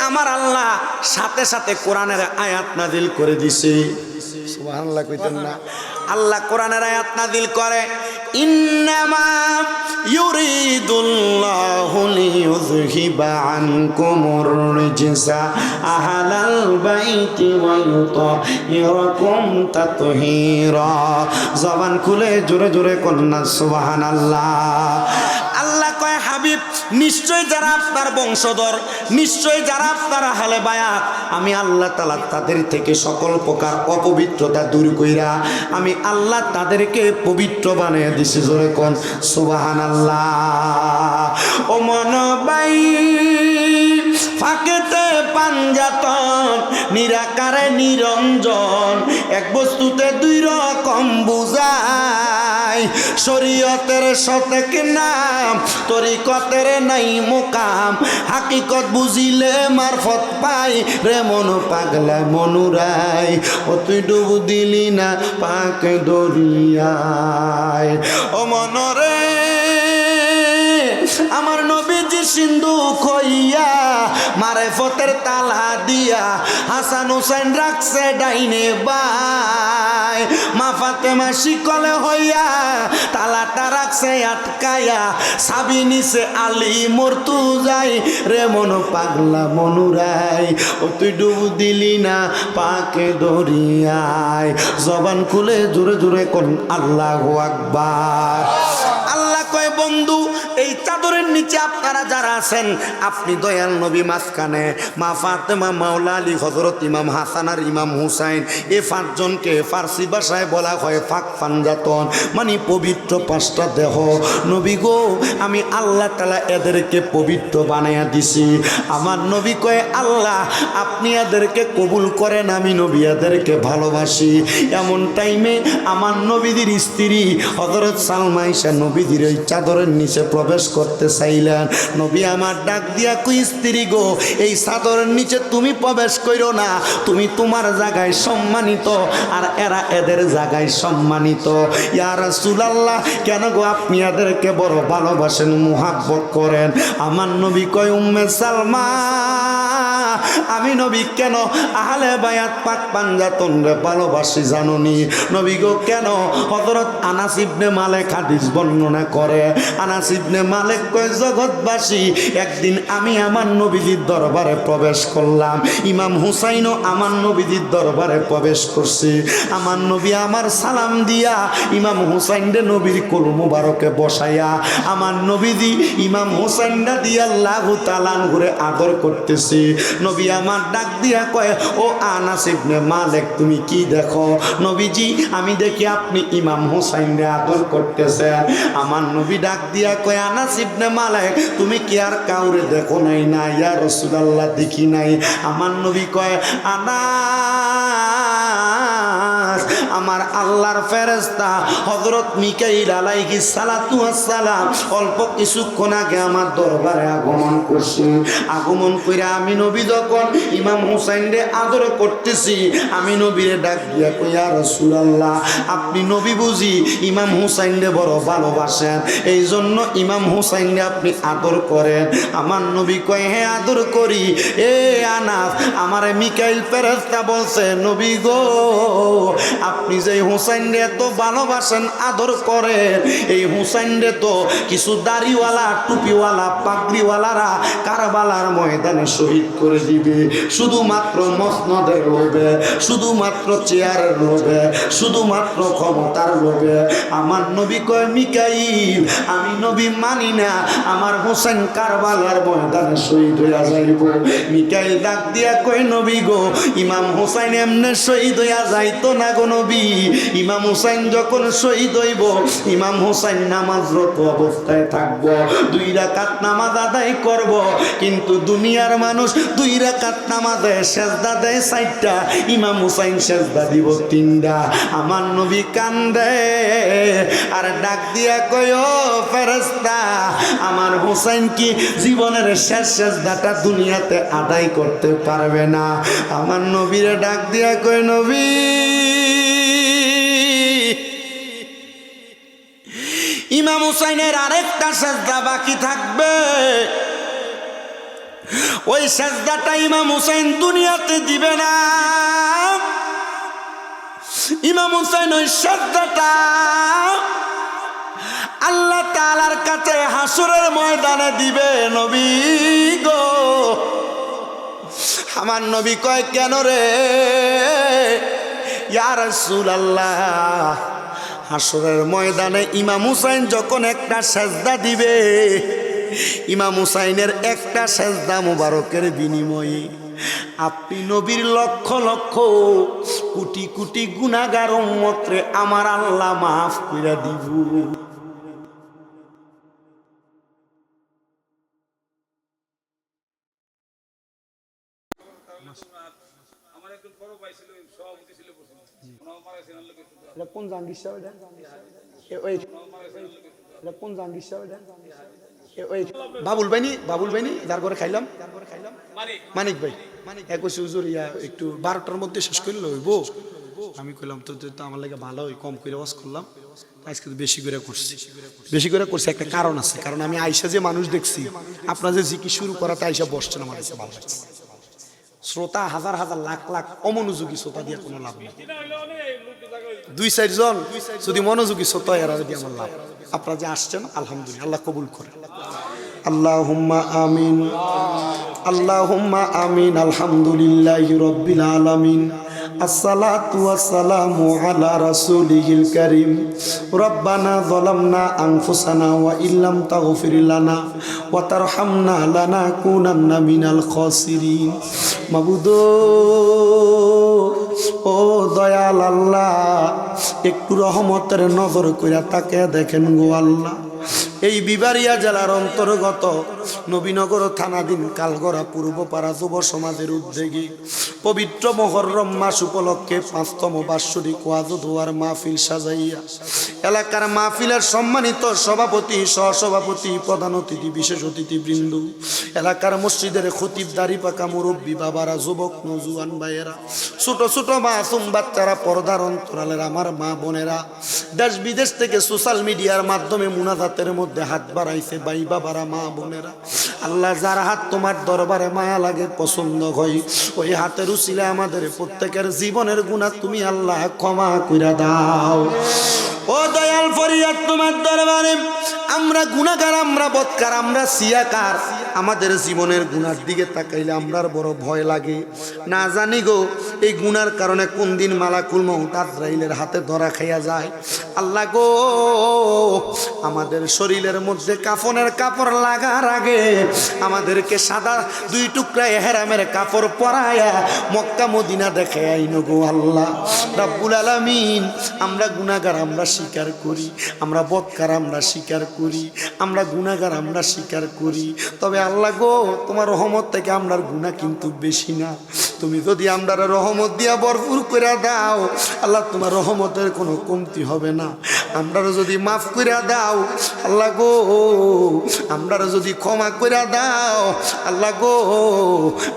Speaker 1: আমার আল্লাহ সাথে সাথে কোরআনের আয়াত নাজিল করে দিছে। সুবহানাল্লাহ কইতেন না? আল্লাহ কোরআনের আয়াত নাজিল করে, ইন্নামা ইউরিদুল্লাহু লিইউযহিবা আনকুমুর রিজসা আহলাল বাইতি ওয়া ইউতাহিরাকুম তাতহীরা। জবান খুলে জোরে জোরে কন্যা সুবহানাল্লাহ। আল্লাহ কয়, হাবিব নিশ্চয় যারা আপনার বংশধর, নিশ্চয় যারা আপনার আহলে বায়াত, আমি আল্লাহ তাআলা তাদের থেকে সকল প্রকার অপবিত্রতা দূর কইরা আমি আল্লাহ তাদেরকে পবিত্র বানিয়ে দিছি। জোরে কোন সুবহানাল্লাহ। ও মনবাই ফাঁকেতে পাঞ্জাতন, নিরাকারে নিরঞ্জন, এক বস্তুতে দুই রকম বুঝায়। শরীয়তের সতেক নাম, তরিকতের নাই মুকাম, হাকিকত বুঝিলে মারফত পাই রে মন পাগলা মনুরাই। ও তুই ডুব দিলি না পাক দরিয়ায়। ও মনরে আমার নবীজি সিন্ধু খইয়া মারেফতের তালা দিয়া হাসান হুসাইন রাখছে ডাইনে বাই। মা ফাতেমা শিকলে হইয়া তালাটা রাখছে আটকায়া, সাবি নিছে আলী মরতু যাই রে মন পাগলা মনুরাই। ও তুই ডুব দিলি না পাকে দরিয়ায়। জবান খুলে জোরে জোরে কোন আল্লাহু আকবার। আল্লাহ কয়, বন্ধু এই চাদরের নিচে আপনারা যারা আছেন, আপনি দয়াল নবী মাঝখানে, মা ফাতেমা, মাওলা আলী, হযরত ইমাম হাসান আর ইমাম হুসাইন, এই পাঁচজনকে ফার্সি ভাষায় বলা হয় ফাক পাঞ্জাতন, মানে পবিত্র পাঁচটা দেহ। নবী গো, আমি আল্লাহ তাআলা এদেরকে পবিত্র বানাইয়া দিছি। আমার নবী কয়, আল্লাহ আপনি এদেরকে কবুল করেন, আমি নবী এদেরকে ভালোবাসি। এমন টাইমে আমার নবীদের স্ত্রী হযরত সালমা ঈশা নবীদের ওই চাদরের নিচে প্রবেশ করতে চাইলেন। নবী আমার ডাক দিয়া কই, স্ত্রী গো, এই চাদরের নিচে তুমি প্রবেশ করো না, তুমি তোমার জায়গায় সম্মানিত, আর এরা এদের জায়গায় সম্মানিত। ইয়া রাসূলুল্লাহ, কেন গো আপনি এদেরকে বড় ভালোবাসেন, মুহাব্বত করেন? আমার নবী কয়, উম্মে সালমা, আমি নবী কেন আহলে বায়াত পাক পাঞ্জাতন রে ভালোবাসি জানুনি? নবী গো কেন? হযরত আনাস ইবনে মালিক হাদিস বর্ণনা করে। আনাস ইবনে মালিক কয়, জগৎবাসী, একদিন আমি আমার নবীজির দরবারে প্রবেশ করলাম। ইমাম হুসাইনও আমার নবীজির দরবারে প্রবেশ করছে। আমার নবী আমার সালাম দিয়া ইমাম হুসাইনরে নবীর কোল মুবারকে বসাইয়া আমার নবীজি ইমাম হুসাইনরা দিয়া আল্লাহু তাআলা ঘুরে আদর করতেছে। নবী আমার ডাক দিয়া কয়, ও আনাস ইবনে মালিক তুমি কি দেখো? নবীজি আমি দেখি আপনি ইমাম হুসাইনকে আদর করতেছেন। আমার নবী ডাক দিয়া কয়, আনাস ইবনে মালিক তুমি কি আর কাউরে দেখো নাই? না ইয়া রাসূলুল্লাহ দেখি নাই। আমার নবী কয়, আনাস আমার আল্লাহর ফেরেশতা হযরত মিকাইল আলাইহিস সালাতু ওয়াস সালাম অল্প কিছুক্ষণ আগে আমার দরবারে আগমন করছে। আগমন কইরা আমি নবী যখন ইমাম হুসাইনকে আদর করতেছি, আমি নবীরে ডাক দিয়া কই, ইয়া রাসূলুল্লাহ আপনি নবী বুঝি ইমাম হুসাইনকে বড় ভালোবাসেন, এই জন্য ইমাম হুসাইনকে আপনি আদর করেন? আমার নবী কয়, হ্যাঁ আদর করি। এ আনাস আমারে মিকাইল ফেরেশতা বলছে, নবী গো আপনি যে হুসাইনকে এত ভালোবাসেন আদর করেন, এই হুসাইনকে তো কিছু দাড়িওয়ালা টুপিওয়ালা পাগড়িওয়ালারা কারবালার ময়দানে শহীদ করে দিবে, শুধুমাত্র মসনদের লোভে, শুধুমাত্র চেয়ারের লোভে, শুধুমাত্র ক্ষমতার লোভে। আমার নবী কয়, মিকাইল আমি নবী মানি না আমার হুসাইন কারবালার ময়দানে শহীদ হইয়া যাইব। মিকাইল ডাক দিয়া কয়, নবী গো ইমাম হুসাইন এমনে শহীদ হইয়া যাইতো না গো নবী। ইমাম হুসাইন যখন শহীদ হইব, ইমাম হুসাইন নামাজরত অবস্থায় থাকবো, 2 রাকাত নামাজ আদায় করব, কিন্তু দুনিয়ার মানুষ 2 রাকাত নামাজে সেজদা দেয় 4টা, ইমাম হুসাইন সেজদা দিব 3টা। আমার নবী কান্দে আর ডাক দিয়া কয়, ও ফেরেশতা আমার হুসাইন কি জীবনের শেষ সেজদাটা দুনিয়াতে আদায় করতে পারবে না? আমার নবীরে ডাক দিয়া কয়, নবী ইমাম হুসাইনের আরেকটা সেজদা বাকি থাকবে, ওই সেজদাটা ইমাম হুসাইন দুনিয়াতে দিবে না। ইমাম হুসাইন ওই সেজদাটা আল্লাহ তাআলার কাছে হাসরের ময়দানে দিবে। নবী গো আমার নবী কয়, কেন রে? ইয়া রাসূলুল্লাহ হাসরের ময়দানে ইমাম হুসাইন যখন একটা সেজদা দিবে, ইমাম হুসাইনের একটা সেজদা মুবারকের বিনিময়ে আপনি নবীর লক্ষ লক্ষ কোটি কোটি গুনাহগার উম্মতরে আমার আল্লাহ মাফ কইরা দিব। কোন জাহাঙ্গীর সাহেব? কোন জাহাঙ্গীর সাহেব? বাবুল ভাইনি যার ঘরে খাইলাম, মানিক ভাই কইছে হুজুর ইয়া একটু 12টার মধ্যে শেষ করলে হইব। আমি কইলাম তো আমার লাগে ভালো, কম করে ওয়াজ করলাম, আজকে তো বেশি করে করছি। একটা কারণ আছে, কারণ আমি আইসা যে মানুষ দেখছি, আপনার যে জিকির শুরু করাতে আইসা বসছেন, আমার কাছে ভালো লাগছে। শ্রোতা হাজার হাজার লাখ লাখ অমনোযোগী শ্রোতা দিয়ে কোনো লাভ নেই। 2-4 জন যদি মনোযোগী শ্রোতা এরা যদি আমার লাভ। আপনারা যে আসছেন আলহামদুলিল্লাহ, আল্লাহ কবুল করে। আল্লাহুম্মা আমিন, আল্লাহুম্মা আমিন। আলহামদুলিল্লাহি রাব্বিল আলামিন, আসসালাতু ওয়াসসালামু আলা রাসূলিহিল কারীম। রব্বানা যালামনা আনফুসানা ওয়া ইল্লাম তাগফির লানা ওয়া তারহামনা লানাকুনান্না মিনাল খাসিরিন। মাবুদ ও দয়াল আল্লাহ, একটু রহমতের নজর কইরা তাকে দেখেন গো আল্লাহ। এই বিবারিয়া জেলার অন্তর্গত নবীনগর থানাধীন কালগড়া পূর্বপাড়া যুব সমাজের উদ্যোগে পবিত্র মুহররম মাস উপলক্ষে 5তম বাৎসরিক ওয়াজ ও দোয়ার মাহফিল সাজাইয়া এলাকার মাহফিলের সম্মানিত সভাপতি, সহসভাপতি, প্রধান অতিথি, বিশেষ অতিথিবৃন্দ, এলাকার মসজিদের খতিব, দাড়ি পাকা মুরব্বী বাবারা, যুবক নওজোয়ান ভাইয়েরা, ছোট ছোট মাসুম বাচ্চারা, পর্দার অন্তরালের আমার মা বোনেরা, দেশ বিদেশ থেকে সোশ্যাল মিডিয়ার মাধ্যমে মুনাজাতের মধ্যে হাত বাড়াইছে ভাই বাবারা, মা বোনেরা, আল্লাহ যার হাত তোমার দরবারে মায়া লাগে, পছন্দ হয়, ওই হাতের উসিলে আমাদের প্রত্যেকের জীবনের গুনাহ তুমি আল্লাহ ক্ষমা কইরা দাও। ও দয়াল ফরিয়াদ তোমার দরবারে, আমরা গুনাহগার, আমরা বদকার, আমরা সিয়াকার, আমাদের জীবনের গুনার দিকে তাকাইলে আমরার বড় ভয় লাগে। না জানি গো এই গুনার কারণে কোন দিন মালাকুল মউত আজরাইলের হাতে ধরা খাইয়া যায়। আল্লাহ গো আমাদের শরীরের মধ্যে কাফনের কাপড় লাগার আগে আমাদেরকে সাদা 2 টুকরা ইহরামের কাপড় পরায়া মক্কা মদিনা দেখায় আইনো গো আল্লাহ রাব্বুল আলামিন। আমরা গুনাহগার, আমরা স্বীকার করি, আমরা বদকার, আমরা স্বীকার করি, আমরা গুনাহগার, আমরা স্বীকার করি। তবে আল্লাহ গো তোমার রহমত থেকে আমরার গুনাহ কিন্তু বেশি না। তুমি যদি আমরা রহমত দিয়া ভরপুর করে দাও আল্লাহ, তোমার রহমতের কোনো কমতি হবে না। আমরা যদি মাফ করে দাও আল্লাহ গো, আমরা যদি ক্ষমা করে দাও আল্লাহ গো,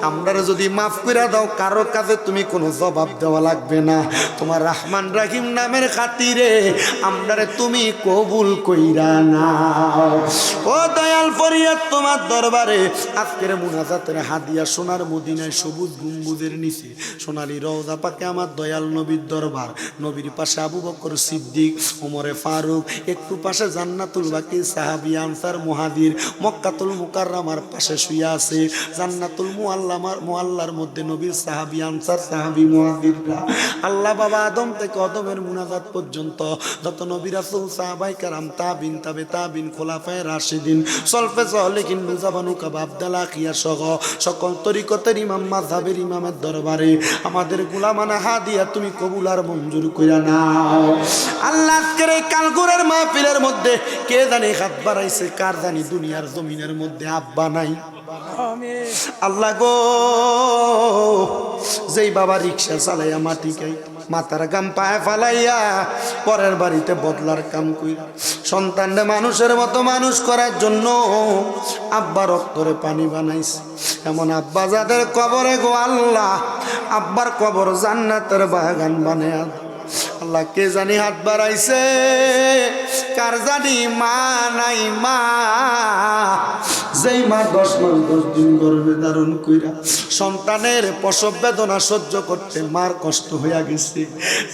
Speaker 1: আমরা যদি মাফ করে দাও কারোর কাছে তুমি কোনো জবাব দেওয়া লাগবে না। তোমার রহমান রহিম নামের খাতিরে আমরারে তুমি কবুল কইরা নাও। ও দয়াল ফরিয়াদ তোমার দরবারে আজকের মুনাজাতের হাদিয়া সোনার মদিনায় সবুজ গম্বুজের নিচে সোনালী রওজা পাকে আমার দয়াল নবীর দরবার। নবীর পাশে আবু বকর সিদ্দিক, ওমরে ফারুক, একটু পাশে জান্নাতুল বাকি সাহাবী আনসার মুহাজির, মক্কাতুল মুকাররমার পাশে শুয়ে আছে জান্নাতুল মুআল্লার মধ্যে নবীর সাহাবী আনসার সাহাবী মুহাজিররা। আল্লাহ বাবা আদম থেকে অদমের মুনাজাত পর্যন্ত যত নবী রাসূল সাহাবায়ে কেরাম তাবিন তাবে তাবিন খোলাফায়ে রাশিদিন সলফে সালেহিন নুজাবানু কাবাবদালা খিয়া সহ সকল তরিকতের ইমাম মাযহাবের ইমামের দরবারে আমাদের গোলামানা হাদিয়া তুমি কবুল আর মঞ্জুর কইরা নাও। আল্লাহ আজকের এই কালগুরের মাহফিলের মধ্যে কে জানি হাত বাড়াইছে, কার জানি দুনিয়ার জমিনের মধ্যে আব্বা নাই। আল্লাহ গো যেই বাবা রিক্সা চালাইয়া মাটি খাই মাথার গাম পায়ে ফালাইয়া পরের বাড়িতে বদলার কাম কইরা সন্তানরে মানুষের মতো মানুষ করার জন্য আব্বা রক্তরে পানি বানাইছে, এমন আব্বা যাদের কবরে গো আল্লাহ আব্বার কবর জান্নাতের বাগান বানায়া আল্লাহ কে জানি হাত বাড়াইছে, কার জানি মা নাই। মা যেই মা 10 মাস 10 দিন গর্ভে ধারণ কইরা সন্তানের প্রসব বেদনা সহ্য করতে মার কষ্ট হইয়া গেছে,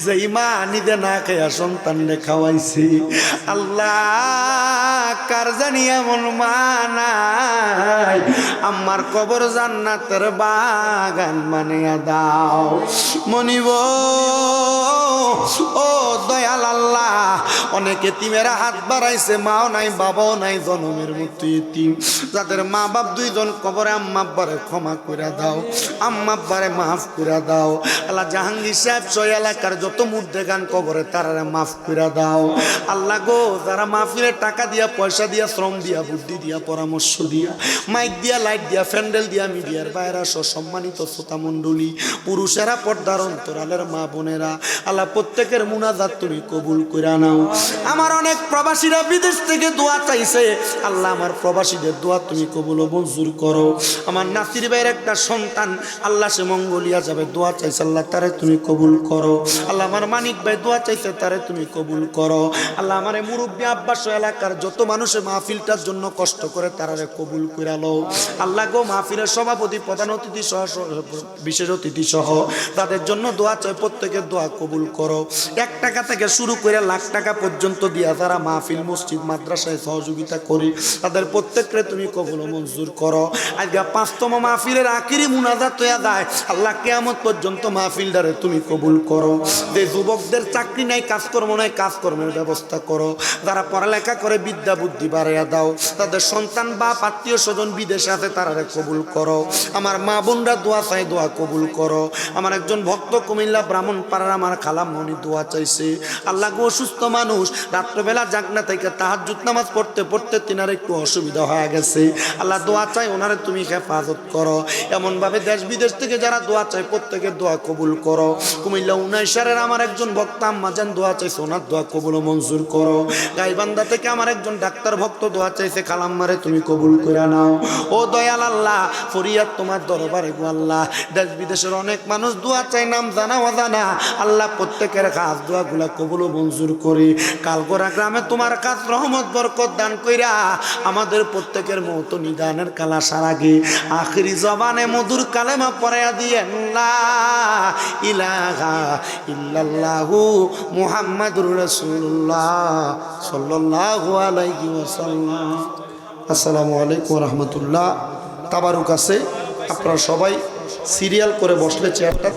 Speaker 1: যেই মা নিজে না খাইয়া সন্তানরে খাওয়াইছে। আল্লাহ কার জানি এমন মা নাই, আমার কবর জান্নাতের বাগান বানাইয়া দাও। মনিব ও দয়াল আল্লাহ, অনেকে এতিমেরা হাত বাড়াইছে, মাও নাই বাবাও নাই, জনমের মতো এতিম, যাদের মা বাপ 2 জন কবরে আম্মা আব্বারে ক্ষমা করে দাও, আম্মা আব্বারে মাফ করে দাও। আল্লাহ জাহাঙ্গীর সাহেব ছয় এলাকার যত মুর্দেগান কবরে তারারে মাফ করে দাও। আল্লাহ গো যারা মাহফিলে টাকা দিয়া পয়সা দিয়া শ্রম দিয়া বুদ্ধি দিয়া পরামর্শ দিয়া মাইক দিয়া লাইট দিয়া প্যান্ডেল দিয়া মিডিয়ার বাইরা সহ সম্মানিত শ্রোতা মণ্ডলী, পুরুষেরা পর্দার অন্তরালের মা বোনেরা, আল্লাহ প্রত্যেকের মুনাজাত তুমি কবুল করে নাও। আমার অনেক প্রবাসীরা বিদেশ থেকে দোয়া চাইছে, আল্লাহ আমার প্রবাসীদের দোয়া তুমি কবুল ও মঞ্জুর করো। আমার নাসির ভাইয়ের একটা সন্তান আল্লাহ সে মঙ্গোলিয়া যাবে দোয়া চাইছে, আল্লাহ তারে তুমি কবুল করো। আল্লাহ আমার মানিক ভাই দোয়া চাইছে, তারে তুমি কবুল করো। আল্লাহ আমার মুরব্বী আব্বাস এলাকার যত মানুষের মাহফিলটার জন্য কষ্ট করে তারারে কবুল করে লও। আল্লাহ গো মাহফিলের সভাপতি প্রধান অতিথি সহ বিশেষ অতিথি সহ তাদের জন্য দোয়া চাই, প্রত্যেকের দোয়া কবুল করো। 1 টাকা থেকে শুরু করে লাখ টাকা পর্যন্ত দিয়া যারা মাহফিল মসজিদ মাদ্রাসায় সহযোগিতা করে তাদের প্রত্যেককে তুমি কবুল ও মঞ্জুর করো। আজকে 5তম মাহফিলের আখিরি মুনাজাত হয়ে যায়, আল্লাহ কিয়ামত পর্যন্ত মাহফিলটারে তুমি কবুল করো। যে যুবকদের চাকরি নাই, কাজকর্ম নাই, কাজকর্মের ব্যবস্থা করো। যারা পড়ালেখা করে বিদ্যা বুদ্ধি বাড়াইয়া দাও, তাদের সন্তান বাপ আত্মীয় স্বজন বিদেশে আছে তারারে কবুল করো। আমার মা বোনরা দোয়া চাই, দোয়া কবুল করো। আমার একজন ভক্ত কুমিল্লা ব্রাহ্মণপাড়ার আমার খালামণি দোয়া চাইছে, আল্লাহ গো অসুস্থ মানুষ রাত্রবেলা জাগনা থেকে তাহাজ্জুদ নামাজ পড়তে পড়তে তিনার একটু অসুবিধা হয়ে গেছে, আল্লাহ দোয়া চাই ওনারে তুমি হেফাজত করো। এমনভাবে দেশ বিদেশ থেকে যারা দোয়া চাই প্রত্যেকের দোয়া কবুল করো। কুমিল্লা 19 সালের আমার একজন ভক্ত আম্মাজান দোয়া চাইছে, ওনার দোয়া কবুল ও মঞ্জুর করো। গাইবান্ধা থেকে আমার একজন ডাক্তার ভক্ত দোয়া চাইছে, খালাম্মারে তুমি কবুল করে নাও। ও দয়াল আল্লাহ ফরিয়াদ তোমার দরবারে গো আল্লাহ, দেশ বিদেশের অনেক মানুষ দোয়া চাই, নাম জানা অজানা, আল্লাহ প্রত্যেকের খাস দোয়াগুলা কবুল ও মঞ্জুর করি। কালগোরা গ্রামে তোমার কাজ রহমত বরকত দান কইরা আমাদের প্রত্যেকের মত নিদানের কালা সারাগে আখিরি জবানে মধুর কালেমা পড়াইয়া দিয়েন লা ইলাহা ইল্লাল্লাহু মুহাম্মাদুর রাসূলুল্লাহ সাল্লাল্লাহু আলাইহি ওয়াসাল্লাম। আসসালামু আলাইকুম রহমতুল্লাহ। তাবারুক আছে, আপনারা সবাই সিরিয়াল করে বসলে চেয়ারটা